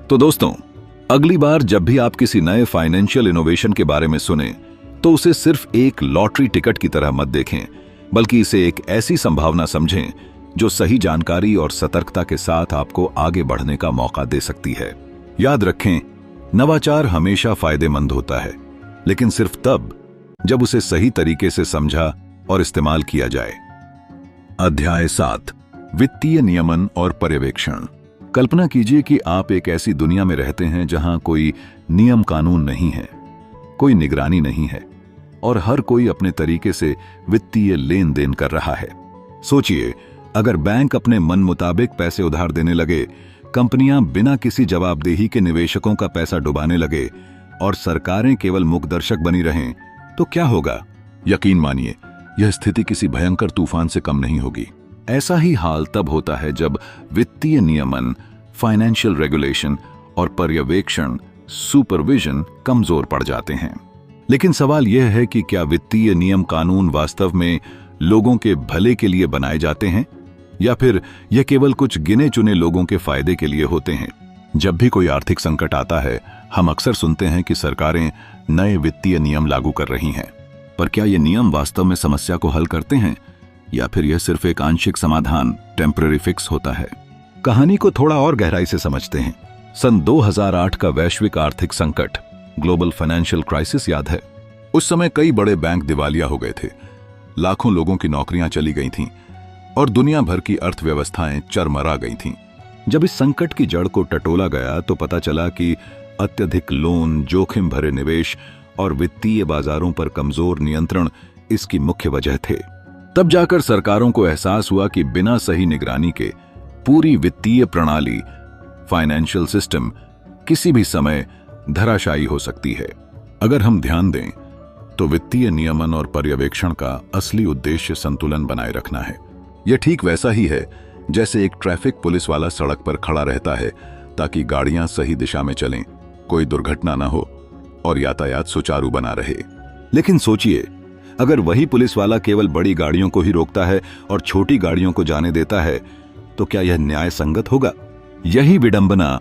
तो दोस्तों, अगली बार जब भी आप किसी नए फाइनेंशियल इनोवेशन के बारे में सुने तो उसे सिर्फ एक लॉटरी टिकट की तरह मत देखें, बल्कि इसे एक ऐसी संभावना समझें जो सही जानकारी और सतर्कता के साथ आपको आगे बढ़ने का मौका दे सकती है। याद रखें, नवाचार हमेशा फायदेमंद होता है, लेकिन सिर्फ तब जब उसे सही तरीके से समझा और इस्तेमाल किया जाए। अध्याय 7, वित्तीय नियमन और पर्यवेक्षण। कल्पना कीजिए कि आप एक ऐसी दुनिया में रहते हैं जहां कोई नियम कानून नहीं है, कोई निगरानी नहीं है और हर कोई अपने तरीके से वित्तीय लेन देन कर रहा है। सोचिए, अगर बैंक अपने मन मुताबिक पैसे उधार देने लगे, कंपनियां बिना किसी जवाबदेही के निवेशकों का पैसा डुबाने लगे और सरकारें केवल मूकदर्शक बनी रहें, तो क्या होगा? यकीन मानिए, यह स्थिति किसी भयंकर तूफान से कम नहीं होगी। ऐसा ही हाल तब होता है जब वित्तीय नियमन, फाइनेंशियल रेगुलेशन और पर्यवेक्षण, सुपरविजन कमजोर पड़ जाते हैं। लेकिन सवाल यह है कि क्या वित्तीय नियम कानून वास्तव में लोगों के भले के लिए बनाए जाते हैं या फिर यह केवल कुछ गिने चुने लोगों के फायदे के लिए होते हैं। जब भी कोई आर्थिक संकट आता है, हम अक्सर सुनते हैं कि सरकारें नए वित्तीय नियम लागू कर रही हैं, पर क्या ये नियम वास्तव में समस्या को हल करते हैं या फिर यह सिर्फ एक आंशिक समाधान, टेम्पररी फिक्स होता है। कहानी को थोड़ा और गहराई से समझते हैं। सन 2008 का वैश्विक आर्थिक संकट, ग्लोबल फाइनेंशियल क्राइसिस याद है। उस समय कई बड़े बैंक दिवालिया हो गए थे, लाखों लोगों की नौकरियां चली गई थीं और दुनिया भर की अर्थव्यवस्थाएं चरमरा गई थीं। जब इस संकट की जड़ को टटोला गया तो पता चला कि अत्यधिक लोन, जोखिम भरे निवेश और वित्तीय बाजारों पर कमजोर नियंत्रण इसकी मुख्य वजह थे। तब जाकर सरकारों को एहसास हुआ कि बिना सही निगरानी के पूरी वित्तीय प्रणाली, फाइनेंशियल सिस्टम किसी भी समय धराशायी हो सकती है। अगर हम ध्यान दें तो वित्तीय नियमन और पर्यवेक्षण का असली उद्देश्य संतुलन बनाए रखना है। यह ठीक वैसा ही है जैसे एक ट्रैफिक पुलिस वाला सड़क पर खड़ा रहता है ताकि गाड़ियां सही दिशा में चलें, कोई दुर्घटना न हो और यातायात सुचारू बना रहे। लेकिन सोचिए, अगर वही पुलिस वाला केवल बड़ी गाड़ियों को ही रोकता है और छोटी गाड़ियों को जाने देता है, तो क्या यह न्याय संगत होगा? यही विडंबना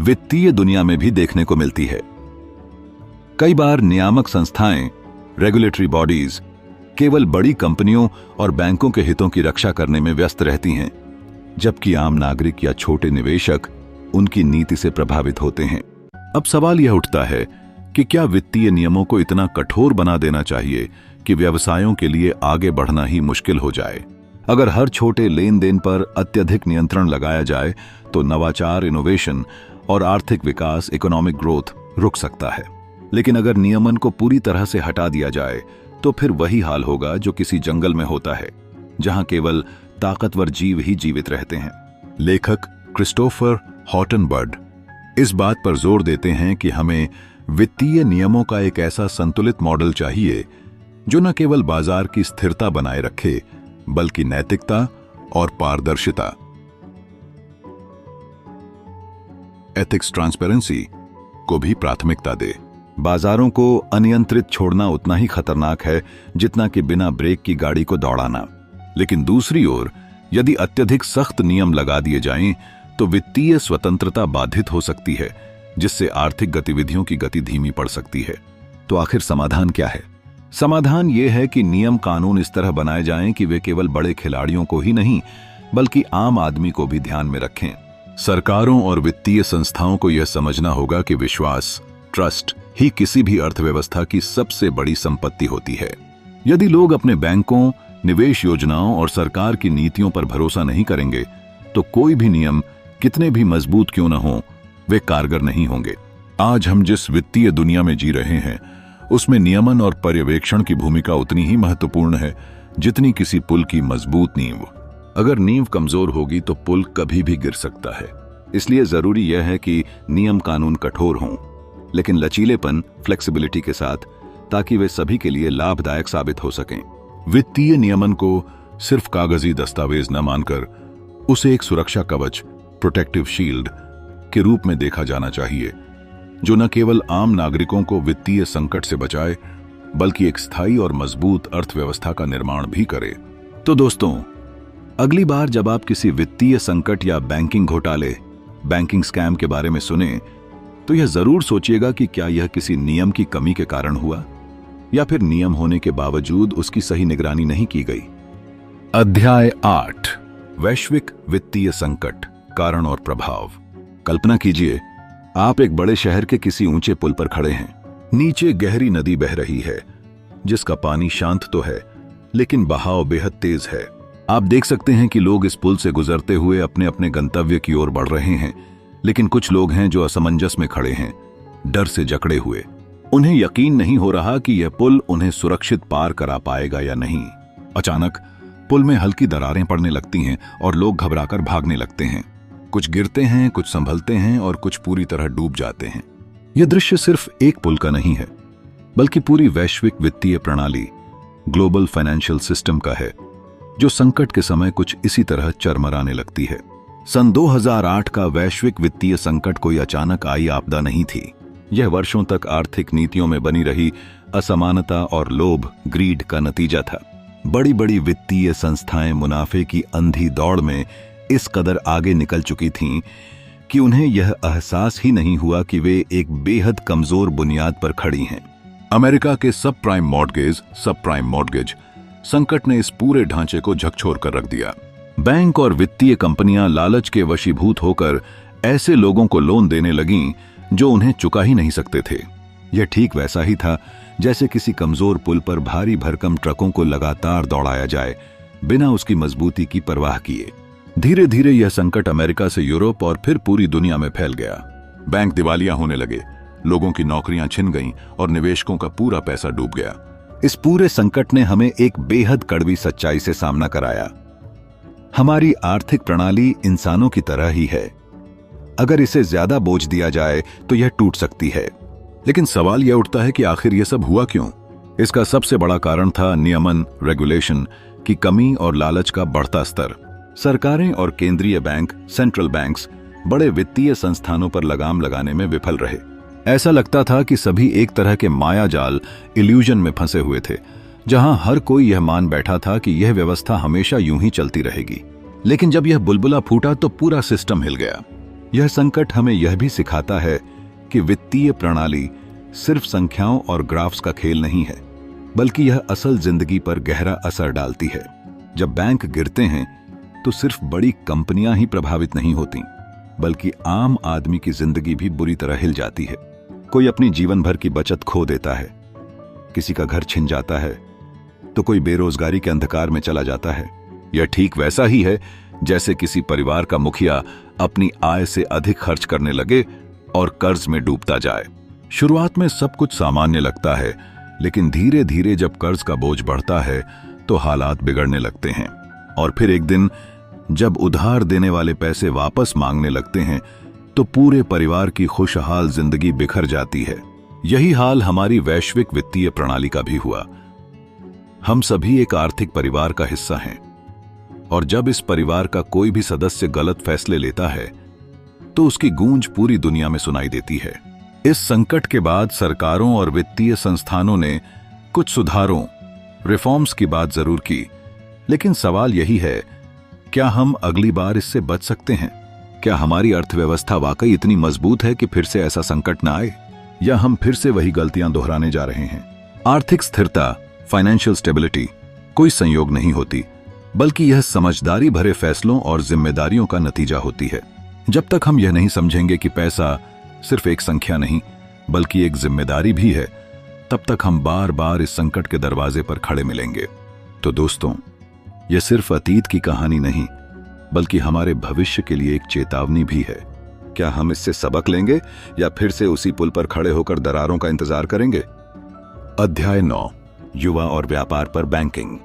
वित्तीय दुनिया में भी देखने को मिलती है। कई बार नियामक संस्थाएं, रेगुलेटरी बॉडीज केवल बड़ी कंपनियों और बैंकों के हितों की रक्षा करने में व्यस्त रहती हैं, जबकि आम नागरिक या छोटे निवेशक उनकी नीति से प्रभावित होते हैं। अब सवाल यह उठता है कि क्या वित्तीय नियमों को इतना कठोर बना देना चाहिए कि व्यवसायों के लिए आगे बढ़ना ही मुश्किल हो जाए? अगर हर छोटे लेन देन पर अत्यधिक नियंत्रण लगाया जाए तो नवाचार, इनोवेशन और आर्थिक विकास, इकोनॉमिक ग्रोथ रुक सकता है। लेकिन अगर नियमन को पूरी तरह से हटा दिया जाए तो फिर वही हाल होगा जो किसी जंगल में होता है, जहां केवल ताकतवर जीव ही जीवित रहते हैं। लेखक क्रिस्टोफर हॉटनबर्ड इस बात पर जोर देते हैं कि हमें वित्तीय नियमों का एक ऐसा संतुलित मॉडल चाहिए जो न केवल बाजार की स्थिरता बनाए रखे बल्कि नैतिकता और पारदर्शिता, एथिक्स, ट्रांसपेरेंसी को भी प्राथमिकता दे। बाजारों को अनियंत्रित छोड़ना उतना ही खतरनाक है जितना कि बिना ब्रेक की गाड़ी को दौड़ाना। लेकिन दूसरी ओर यदि अत्यधिक सख्त नियम लगा दिए जाएं तो वित्तीय स्वतंत्रता बाधित हो सकती है, जिससे आर्थिक गतिविधियों की गति धीमी पड़ सकती है। तो आखिर समाधान क्या है? समाधान यह है कि नियम कानून इस तरह बनाए जाएं कि वे केवल बड़े खिलाड़ियों को ही नहीं बल्कि आम आदमी को भी ध्यान में रखें। सरकारों और वित्तीय संस्थाओं को यह समझना होगा कि विश्वास, ट्रस्ट ही किसी भी अर्थव्यवस्था की सबसे बड़ी संपत्ति होती है। यदि लोग अपने बैंकों, निवेश योजनाओं और सरकार की नीतियों पर भरोसा नहीं करेंगे तो कोई भी नियम कितने भी मजबूत क्यों न हो, वे कारगर नहीं होंगे। आज हम जिस वित्तीय दुनिया में जी रहे हैं उसमें नियमन और पर्यवेक्षण की भूमिका उतनी ही महत्वपूर्ण है जितनी किसी पुल की मजबूत नींव। अगर नींव कमजोर होगी तो पुल कभी भी गिर सकता है। इसलिए जरूरी यह है कि नियम कानून कठोर हों, लेकिन लचीलेपन, फ्लेक्सिबिलिटी के साथ, ताकि वे सभी के लिए लाभदायक साबित हो सकें। वित्तीय नियमन को सिर्फ कागजी दस्तावेज न मानकर उसे एक सुरक्षा कवच, प्रोटेक्टिव शील्ड के रूप में देखा जाना चाहिए, जो न केवल आम नागरिकों को वित्तीय संकट से बचाए बल्कि एक स्थायी और मजबूत अर्थव्यवस्था का निर्माण भी करे। तो दोस्तों, अगली बार जब आप किसी वित्तीय संकट या बैंकिंग घोटाले, बैंकिंग स्कैम के बारे में सुने तो यह जरूर सोचिएगा कि क्या यह किसी नियम की कमी के कारण हुआ या फिर नियम होने के बावजूद उसकी सही निगरानी नहीं की गई। अध्याय 8, वैश्विक वित्तीय संकट, कारण और प्रभाव। कल्पना कीजिए, आप एक बड़े शहर के किसी ऊंचे पुल पर खड़े हैं। नीचे गहरी नदी बह रही है जिसका पानी शांत तो है लेकिन बहाव बेहद तेज है। आप देख सकते हैं कि लोग इस पुल से गुजरते हुए अपने अपने गंतव्य की ओर बढ़ रहे हैं, लेकिन कुछ लोग हैं जो असमंजस में खड़े हैं, डर से जकड़े हुए। उन्हें यकीन नहीं हो रहा कि यह पुल उन्हें सुरक्षित पार करा पाएगा या नहीं। अचानक पुल में हल्की दरारें पड़ने लगती हैं और लोग घबराकर भागने लगते हैं। कुछ गिरते हैं, कुछ संभलते हैं और कुछ पूरी तरह डूब जाते हैं। यह दृश्य सिर्फ एक पुल का नहीं है बल्कि पूरी वैश्विक वित्तीय प्रणाली, ग्लोबल फाइनेंशियल सिस्टम का है, जो संकट के समय कुछ इसी तरह चरमराने लगती है। सन 2008 का वैश्विक वित्तीय संकट कोई अचानक आई आपदा नहीं थी। यह वर्षों तक आर्थिक नीतियों में बनी रही असमानता और लोभ, ग्रीड का नतीजा था। बड़ी बड़ी वित्तीय संस्थाएं मुनाफे की अंधी दौड़ में इस कदर आगे निकल चुकी थीं कि उन्हें यह एहसास ही नहीं हुआ कि वे एक बेहद कमजोर बुनियाद पर खड़ी हैं। अमेरिका के सब प्राइम मॉर्गेज संकट ने इस पूरे ढांचे को झकझोर कर रख दिया। बैंक और वित्तीय कंपनियां लालच के वशीभूत होकर ऐसे लोगों को लोन देने लगीं जो उन्हें चुका ही नहीं सकते थे। यह ठीक वैसा ही था जैसे किसी कमजोर पुल पर भारी भरकम ट्रकों को लगातार दौड़ाया जाए बिना उसकी मजबूती की परवाह किए। धीरे धीरे यह संकट अमेरिका से यूरोप और फिर पूरी दुनिया में फैल गया। बैंक दिवालिया होने लगे, लोगों की नौकरियां छिन गईं और निवेशकों का पूरा पैसा डूब गया। इस पूरे संकट ने हमें एक बेहद कड़वी सच्चाई से सामना कराया। हमारी आर्थिक प्रणाली इंसानों की तरह ही है। अगर इसे ज्यादा बोझ दिया जाए तो यह टूट सकती है। लेकिन सवाल यह उठता है कि आखिर यह सब हुआ क्यों? इसका सबसे बड़ा कारण था नियमन, रेगुलेशन की कमी और लालच का बढ़ता स्तर। सरकारें और केंद्रीय बैंक, सेंट्रल बैंक्स बड़े वित्तीय संस्थानों पर लगाम लगाने में विफल रहे। ऐसा लगता था कि सभी एक तरह के माया जाल, इल्यूजन में फंसे हुए थे, जहां हर कोई यह मान बैठा था कि यह व्यवस्था हमेशा यूं ही चलती रहेगी। लेकिन जब यह बुलबुला फूटा तो पूरा सिस्टम हिल गया। यह संकट हमें यह भी सिखाता है कि वित्तीय प्रणाली सिर्फ संख्याओं और ग्राफ्स का खेल नहीं है, बल्कि यह असल जिंदगी पर गहरा असर डालती है। जब बैंक गिरते हैं तो सिर्फ बड़ी कंपनियां ही प्रभावित नहीं होती, बल्कि आम आदमी की जिंदगी भी बुरी तरह हिल जाती है। कोई अपनी जीवन भर की बचत खो देता है, किसी का घर छिन जाता है, तो कोई बेरोजगारी के अंधकार में चला जाता है। यह ठीक वैसा ही है जैसे किसी परिवार का मुखिया अपनी आय से अधिक खर्च करने लगे और कर्ज में डूबता जाए। शुरुआत में सब कुछ सामान्य लगता है, लेकिन धीरे धीरे जब कर्ज का बोझ बढ़ता है तो हालात बिगड़ने लगते हैं। और फिर एक दिन जब उधार देने वाले पैसे वापस मांगने लगते हैं तो पूरे परिवार की खुशहाल जिंदगी बिखर जाती है। यही हाल हमारी वैश्विक वित्तीय प्रणाली का भी हुआ। हम सभी एक आर्थिक परिवार का हिस्सा हैं, और जब इस परिवार का कोई भी सदस्य गलत फैसले लेता है तो उसकी गूंज पूरी दुनिया में सुनाई देती है। इस संकट के बाद सरकारों और वित्तीय संस्थानों ने कुछ सुधारों, रिफॉर्म्स की बात जरूर की, लेकिन सवाल यही है, क्या हम अगली बार इससे बच सकते हैं? क्या हमारी अर्थव्यवस्था वाकई इतनी मजबूत है कि फिर से ऐसा संकट न आए, या हम फिर से वही गलतियां दोहराने जा रहे हैं? आर्थिक स्थिरता, फाइनेंशियल स्टेबिलिटी कोई संयोग नहीं होती, बल्कि यह समझदारी भरे फैसलों और जिम्मेदारियों का नतीजा होती है। जब तक हम यह नहीं समझेंगे कि पैसा सिर्फ एक संख्या नहीं बल्कि एक जिम्मेदारी भी है, तब तक हम बार बार इस संकट के दरवाजे पर खड़े मिलेंगे। तो दोस्तों, यह सिर्फ अतीत की कहानी नहीं बल्कि हमारे भविष्य के लिए एक चेतावनी भी है। क्या हम इससे सबक लेंगे या फिर से उसी पुल पर खड़े होकर दरारों का इंतजार करेंगे? अध्याय 9, युवा और व्यापार पर बैंकिंग।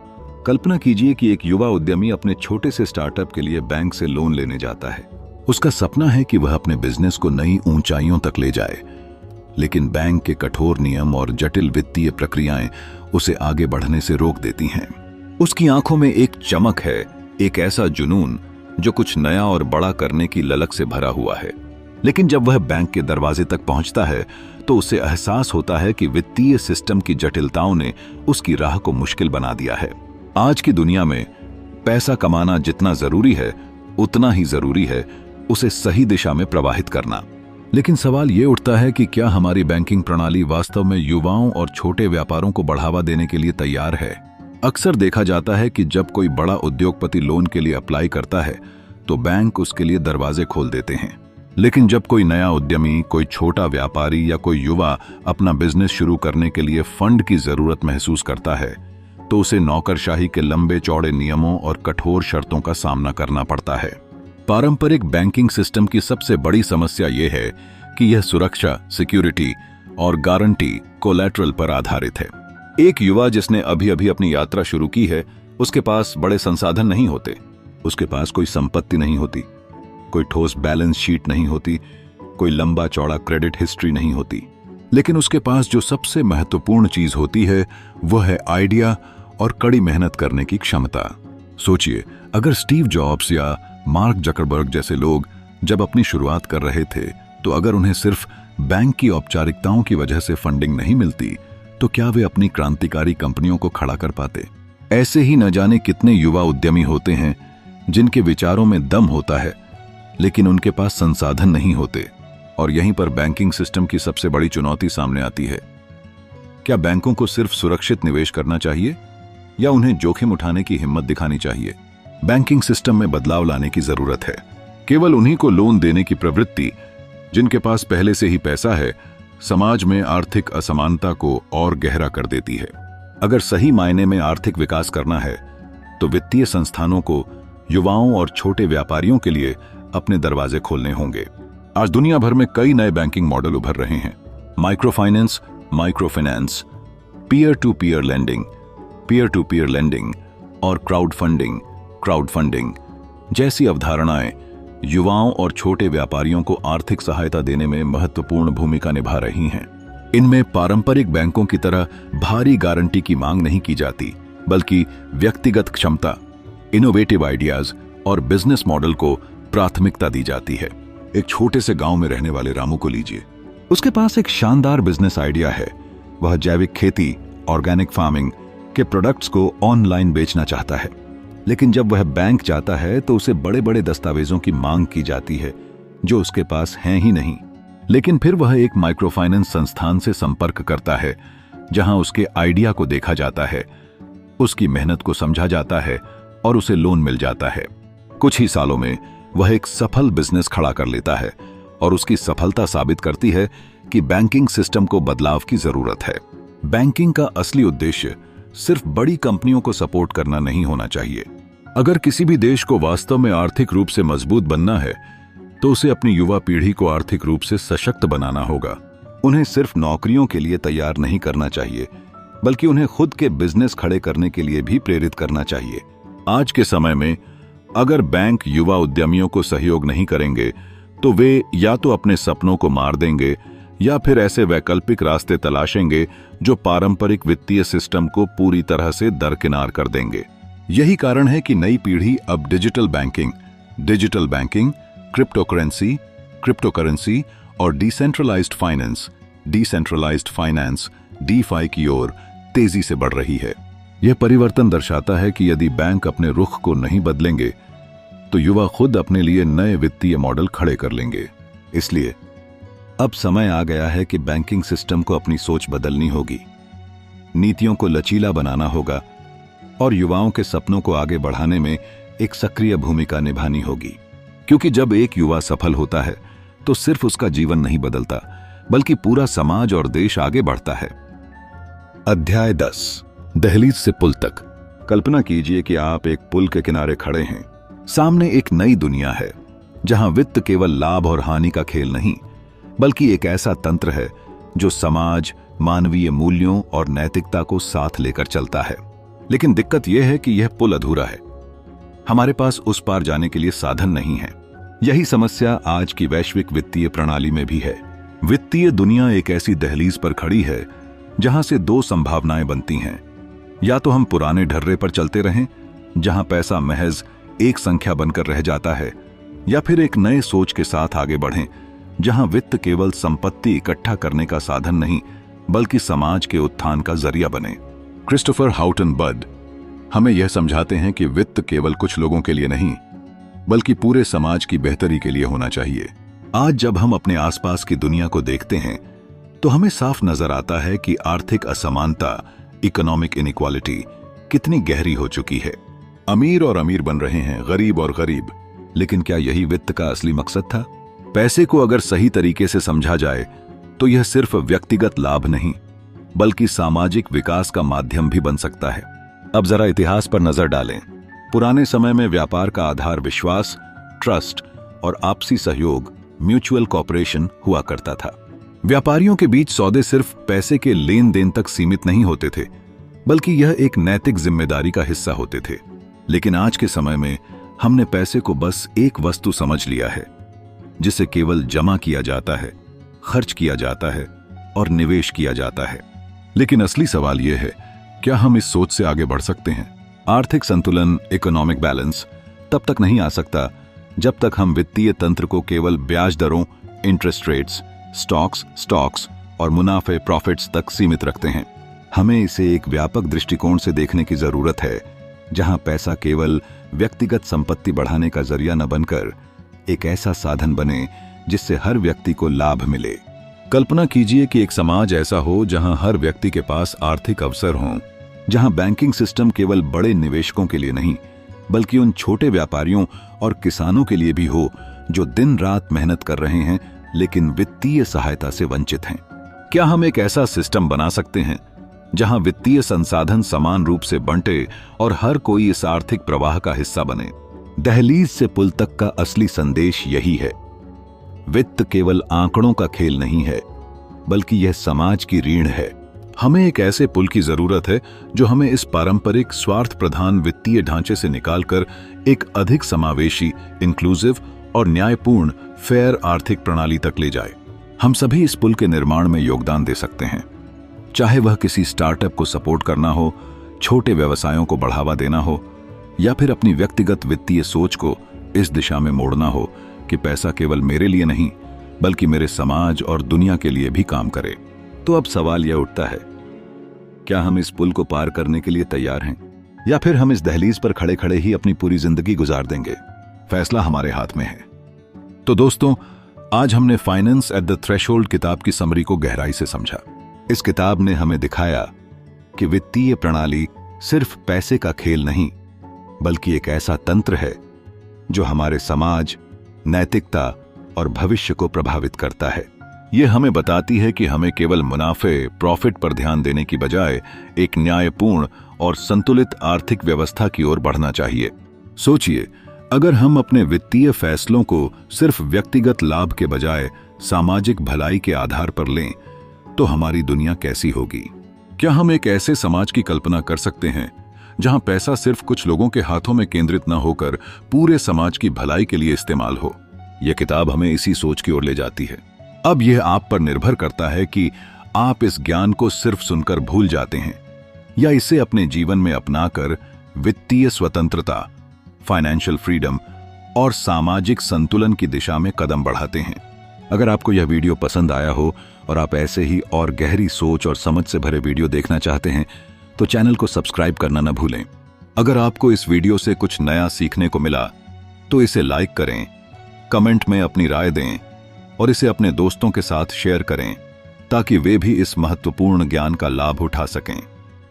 कल्पना कीजिए कि एक युवा उद्यमी अपने छोटे से स्टार्टअप के लिए बैंक से लोन लेने जाता है। उसका सपना है कि वह अपने बिजनेस को नई ऊंचाइयों तक ले जाए, लेकिन बैंक के कठोर नियम और जटिल वित्तीय प्रक्रियाएं उसे आगे बढ़ने से रोक देती हैं। उसकी आंखों में एक चमक है, एक ऐसा जुनून जो कुछ नया और बड़ा करने की ललक से भरा हुआ है। लेकिन जब वह बैंक के दरवाजे तक पहुंचता है तो उसे एहसास होता है कि वित्तीय सिस्टम की जटिलताओं ने उसकी राह को मुश्किल बना दिया है। आज की दुनिया में पैसा कमाना जितना जरूरी है, उतना ही जरूरी है उसे सही दिशा में प्रवाहित करना। लेकिन सवाल ये उठता है कि क्या हमारी बैंकिंग प्रणाली वास्तव में युवाओं और छोटे व्यापारों को बढ़ावा देने के लिए तैयार है? अक्सर देखा जाता है कि जब कोई बड़ा उद्योगपति लोन के लिए अप्लाई करता है तो बैंक उसके लिए दरवाजे खोल देते हैं। लेकिन जब कोई नया उद्यमी, कोई छोटा व्यापारी या कोई युवा अपना बिजनेस शुरू करने के लिए फंड की जरूरत महसूस करता है तो उसे नौकरशाही के लंबे चौड़े नियमों और कठोर शर्तों का सामना करना पड़ता है। पारंपरिक बैंकिंग सिस्टम की सबसे बड़ी समस्या यह है कि यह सुरक्षा, सिक्योरिटी और गारंटी, कोलैटरल पर आधारित है। एक युवा जिसने अभी अभी अपनी यात्रा शुरू की है, उसके पास बड़े संसाधन नहीं होते, उसके पास कोई संपत्ति नहीं होती, कोई ठोस बैलेंस शीट नहीं होती, कोई लंबा चौड़ा क्रेडिट हिस्ट्री नहीं होती। लेकिन उसके पास जो सबसे महत्वपूर्ण चीज होती है वह है आइडिया और कड़ी मेहनत करने की क्षमता। सोचिए, अगर स्टीव जॉब्स या मार्क जकरबर्ग जैसे लोग जब अपनी शुरुआत कर रहे थे तो अगर उन्हें सिर्फ बैंक की औपचारिकताओं की वजह से फंडिंग नहीं मिलती तो क्या वे अपनी क्रांतिकारी कंपनियों को खड़ा कर पाते? ऐसे ही न जाने कितने युवा उद्यमी होते हैं जिनके विचारों में दम होता है, लेकिन उनके पास संसाधन नहीं होते। और यहीं पर बैंकिंग सिस्टम की सबसे बड़ी चुनौती सामने आती है। क्या बैंकों को सिर्फ सुरक्षित निवेश करना चाहिए या उन्हें जोखिम उठाने की हिम्मत दिखानी चाहिए? बैंकिंग सिस्टम में बदलाव लाने की जरूरत है। केवल उन्हीं को लोन देने की प्रवृत्ति जिनके पास पहले से ही पैसा है, समाज में आर्थिक असमानता को और गहरा कर देती है। अगर सही मायने में आर्थिक विकास करना है तो वित्तीय संस्थानों को युवाओं और छोटे व्यापारियों के लिए अपने दरवाजे खोलने होंगे। आज दुनिया भर में कई नए बैंकिंग मॉडल उभर रहे हैं। Micro finance, micro finance, peer to peer lending और क्राउड फंडिंग जैसी अवधारणाएं युवाओं और छोटे व्यापारियों को आर्थिक सहायता देने में महत्वपूर्ण भूमिका निभा रही हैं। इनमें पारंपरिक बैंकों की तरह भारी गारंटी की मांग नहीं की जाती, बल्कि व्यक्तिगत क्षमता, इनोवेटिव आइडियाज और बिजनेस मॉडल को प्राथमिकता दी जाती है। एक छोटे से गांव में रहने वाले रामू को लीजिए। उसके पास एक शानदार बिजनेस आइडिया है। वह जैविक खेती, ऑर्गेनिक फार्मिंग के प्रोडक्ट्स को ऑनलाइन बेचना चाहता है, लेकिन जब वह बैंक जाता है तो उसे बड़े बड़े दस्तावेजों की मांग की जाती है जो उसके पास हैं ही नहीं। लेकिन फिर वह एक माइक्रो फाइनेंस संस्थान से संपर्क करता है जहां उसके आइडिया को देखा जाता है, उसकी मेहनत को समझा जाता है और उसे लोन मिल जाता है। कुछ ही सालों में वह एक सफल बिजनेस खड़ा कर लेता है और उसकी सफलता साबित करती है कि बैंकिंग सिस्टम को बदलाव की जरूरत है। बैंकिंग का असली उद्देश्य सिर्फ बड़ी कंपनियों को सपोर्ट करना नहीं होना चाहिए। अगर किसी भी देश को वास्तव में आर्थिक रूप से मजबूत बनना है तो उसे अपनी युवा पीढ़ी को आर्थिक रूप से सशक्त बनाना होगा। उन्हें सिर्फ नौकरियों के लिए तैयार नहीं करना चाहिए, बल्कि उन्हें खुद के बिजनेस खड़े करने के लिए भी प्रेरित करना चाहिए। आज के समय में अगर बैंक युवा उद्यमियों को सहयोग नहीं करेंगे तो वे या तो अपने सपनों को मार देंगे या फिर ऐसे वैकल्पिक रास्ते तलाशेंगे जो पारंपरिक वित्तीय सिस्टम को पूरी तरह से दरकिनार कर देंगे। यही कारण है कि नई पीढ़ी अब डिजिटल बैंकिंग, क्रिप्टोकरेंसी और डिसेंट्रलाइज्ड फाइनेंस DeFi की ओर तेजी से बढ़ रही है। यह परिवर्तन दर्शाता है कि यदि बैंक अपने रुख को नहीं बदलेंगे तो युवा खुद अपने लिए नए वित्तीय मॉडल खड़े कर लेंगे। इसलिए अब समय आ गया है कि बैंकिंग सिस्टम को अपनी सोच बदलनी होगी, नीतियों को लचीला बनाना होगा और युवाओं के सपनों को आगे बढ़ाने में एक सक्रिय भूमिका निभानी होगी। क्योंकि जब एक युवा सफल होता है तो सिर्फ उसका जीवन नहीं बदलता, बल्कि पूरा समाज और देश आगे बढ़ता है। अध्याय 10, दहलीज से पुल तक। कल्पना कीजिए कि आप एक पुल के किनारे खड़े हैं। सामने एक नई दुनिया है जहां वित्त केवल लाभ और हानि का खेल नहीं, बल्कि एक ऐसा तंत्र है जो समाज, मानवीय मूल्यों और नैतिकता को साथ लेकर चलता है। लेकिन दिक्कत यह है कि यह पुल अधूरा है। हमारे पास उस पार जाने के लिए साधन नहीं है। यही समस्या आज की वैश्विक वित्तीय प्रणाली में भी है। वित्तीय दुनिया एक ऐसी दहलीज पर खड़ी है जहां से दो संभावनाएं बनती हैं। या तो हम पुराने ढर्रे पर चलते रहें जहां पैसा महज एक संख्या बनकर रह जाता है, या फिर एक नए सोच के साथ आगे बढ़ें जहां वित्त केवल संपत्ति इकट्ठा करने का साधन नहीं, बल्कि समाज के उत्थान का जरिया बने। क्रिस्टोफर हाउटन बड हमें यह समझाते हैं कि वित्त केवल कुछ लोगों के लिए नहीं, बल्कि पूरे समाज की बेहतरी के लिए होना चाहिए। आज जब हम अपने आसपास की दुनिया को देखते हैं तो हमें साफ नजर आता है कि आर्थिक असमानता, इकोनॉमिक इनइक्वालिटी कितनी गहरी हो चुकी है। अमीर और अमीर बन रहे हैं, गरीब और गरीब। लेकिन क्या यही वित्त का असली मकसद था? पैसे को अगर सही तरीके से समझा जाए तो यह सिर्फ व्यक्तिगत लाभ नहीं, बल्कि सामाजिक विकास का माध्यम भी बन सकता है। अब जरा इतिहास पर नजर डालें। पुराने समय में व्यापार का आधार विश्वास, ट्रस्ट और आपसी सहयोग, म्यूचुअल कॉपरेशन हुआ करता था। व्यापारियों के बीच सौदे सिर्फ पैसे के लेन देन तक सीमित नहीं होते थे, बल्कि यह एक नैतिक जिम्मेदारी का हिस्सा होते थे। लेकिन आज के समय में हमने पैसे को बस एक वस्तु समझ लिया है जिसे केवल जमा किया जाता है, खर्च किया जाता है और निवेश किया जाता है। लेकिन असली सवाल यह है, क्या हम इस सोच से आगे बढ़ सकते हैं? आर्थिक संतुलन, इकोनॉमिक बैलेंस तब तक नहीं आ सकता जब तक हम वित्तीय तंत्र को केवल ब्याज दरों, इंटरेस्ट रेट्स, स्टॉक्स और मुनाफे प्रॉफिट्स तक सीमित रखते हैं। हमें इसे एक व्यापक दृष्टिकोण से देखने की जरूरत है, जहां पैसा केवल व्यक्तिगत संपत्ति बढ़ाने का जरिया न बनकर एक ऐसा साधन बने जिससे हर व्यक्ति को लाभ मिले। कल्पना कीजिए कि एक समाज ऐसा हो जहां हर व्यक्ति के पास आर्थिक अवसर हों, जहां बैंकिंग सिस्टम केवल बड़े निवेशकों के लिए नहीं बल्कि उन छोटे व्यापारियों और किसानों के लिए भी हो जो दिन रात मेहनत कर रहे हैं लेकिन वित्तीय सहायता से वंचित हैं। क्या हम एक ऐसा सिस्टम बना सकते हैं जहां वित्तीय संसाधन समान रूप से बंटे और हर कोई इस आर्थिक प्रवाह का हिस्सा बने? दहलीज से पुल तक का असली संदेश यही है। वित्त केवल आंकड़ों का खेल नहीं है, बल्कि यह समाज की रीढ़ है। हमें एक ऐसे पुल की जरूरत है जो हमें इस पारंपरिक स्वार्थ प्रधान वित्तीय ढांचे से निकालकर एक अधिक समावेशी, इंक्लूसिव और न्यायपूर्ण फेयर आर्थिक प्रणाली तक ले जाए। हम सभी इस पुल के निर्माण में योगदान दे सकते हैं, चाहे वह किसी स्टार्टअप को सपोर्ट करना हो, छोटे व्यवसायों को बढ़ावा देना हो, या फिर अपनी व्यक्तिगत वित्तीय सोच को इस दिशा में मोड़ना हो कि पैसा केवल मेरे लिए नहीं बल्कि मेरे समाज और दुनिया के लिए भी काम करे। तो अब सवाल यह उठता है, क्या हम इस पुल को पार करने के लिए तैयार हैं, या फिर हम इस दहलीज पर खड़े खड़े ही अपनी पूरी जिंदगी गुजार देंगे? फैसला हमारे हाथ में है। तो दोस्तों, आज हमने फाइनेंस एट द थ्रेशोल्ड किताब की समरी को गहराई से समझा। इस किताब ने हमें दिखाया कि वित्तीय प्रणाली सिर्फ पैसे का खेल नहीं बल्कि एक ऐसा तंत्र है जो हमारे समाज, नैतिकता और भविष्य को प्रभावित करता है। यह हमें बताती है कि हमें केवल मुनाफे, प्रॉफिट पर ध्यान देने की बजाय एक न्यायपूर्ण और संतुलित आर्थिक व्यवस्था की ओर बढ़ना चाहिए। सोचिए, अगर हम अपने वित्तीय फैसलों को सिर्फ व्यक्तिगत लाभ के बजाय सामाजिक भलाई के आधार पर लें तो हमारी दुनिया कैसी होगी? क्या हम एक ऐसे समाज की कल्पना कर सकते हैं जहां पैसा सिर्फ कुछ लोगों के हाथों में केंद्रित न होकर पूरे समाज की भलाई के लिए इस्तेमाल हो? यह किताब हमें इसी सोच की ओर ले जाती है। अब यह आप पर निर्भर करता है कि आप इस ज्ञान को सिर्फ सुनकर भूल जाते हैं या इसे अपने जीवन में अपनाकर वित्तीय स्वतंत्रता, फाइनेंशियल फ्रीडम और सामाजिक संतुलन की दिशा में कदम बढ़ाते हैं। अगर आपको यह वीडियो पसंद आया हो और आप ऐसे ही और गहरी सोच और समझ से भरे वीडियो देखना चाहते हैं तो चैनल को सब्सक्राइब करना न भूलें। अगर आपको इस वीडियो से कुछ नया सीखने को मिला तो इसे लाइक करें, कमेंट में अपनी राय दें और इसे अपने दोस्तों के साथ शेयर करें ताकि वे भी इस महत्वपूर्ण ज्ञान का लाभ उठा सकें।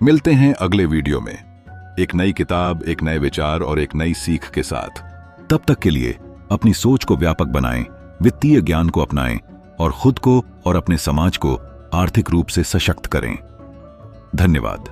मिलते हैं अगले वीडियो में एक नई किताब, एक नए विचार और एक नई सीख के साथ। तब तक के लिए अपनी सोच को व्यापक बनाएं, वित्तीय ज्ञान को अपनाएं और खुद को और अपने समाज को आर्थिक रूप से सशक्त करें। धन्यवाद।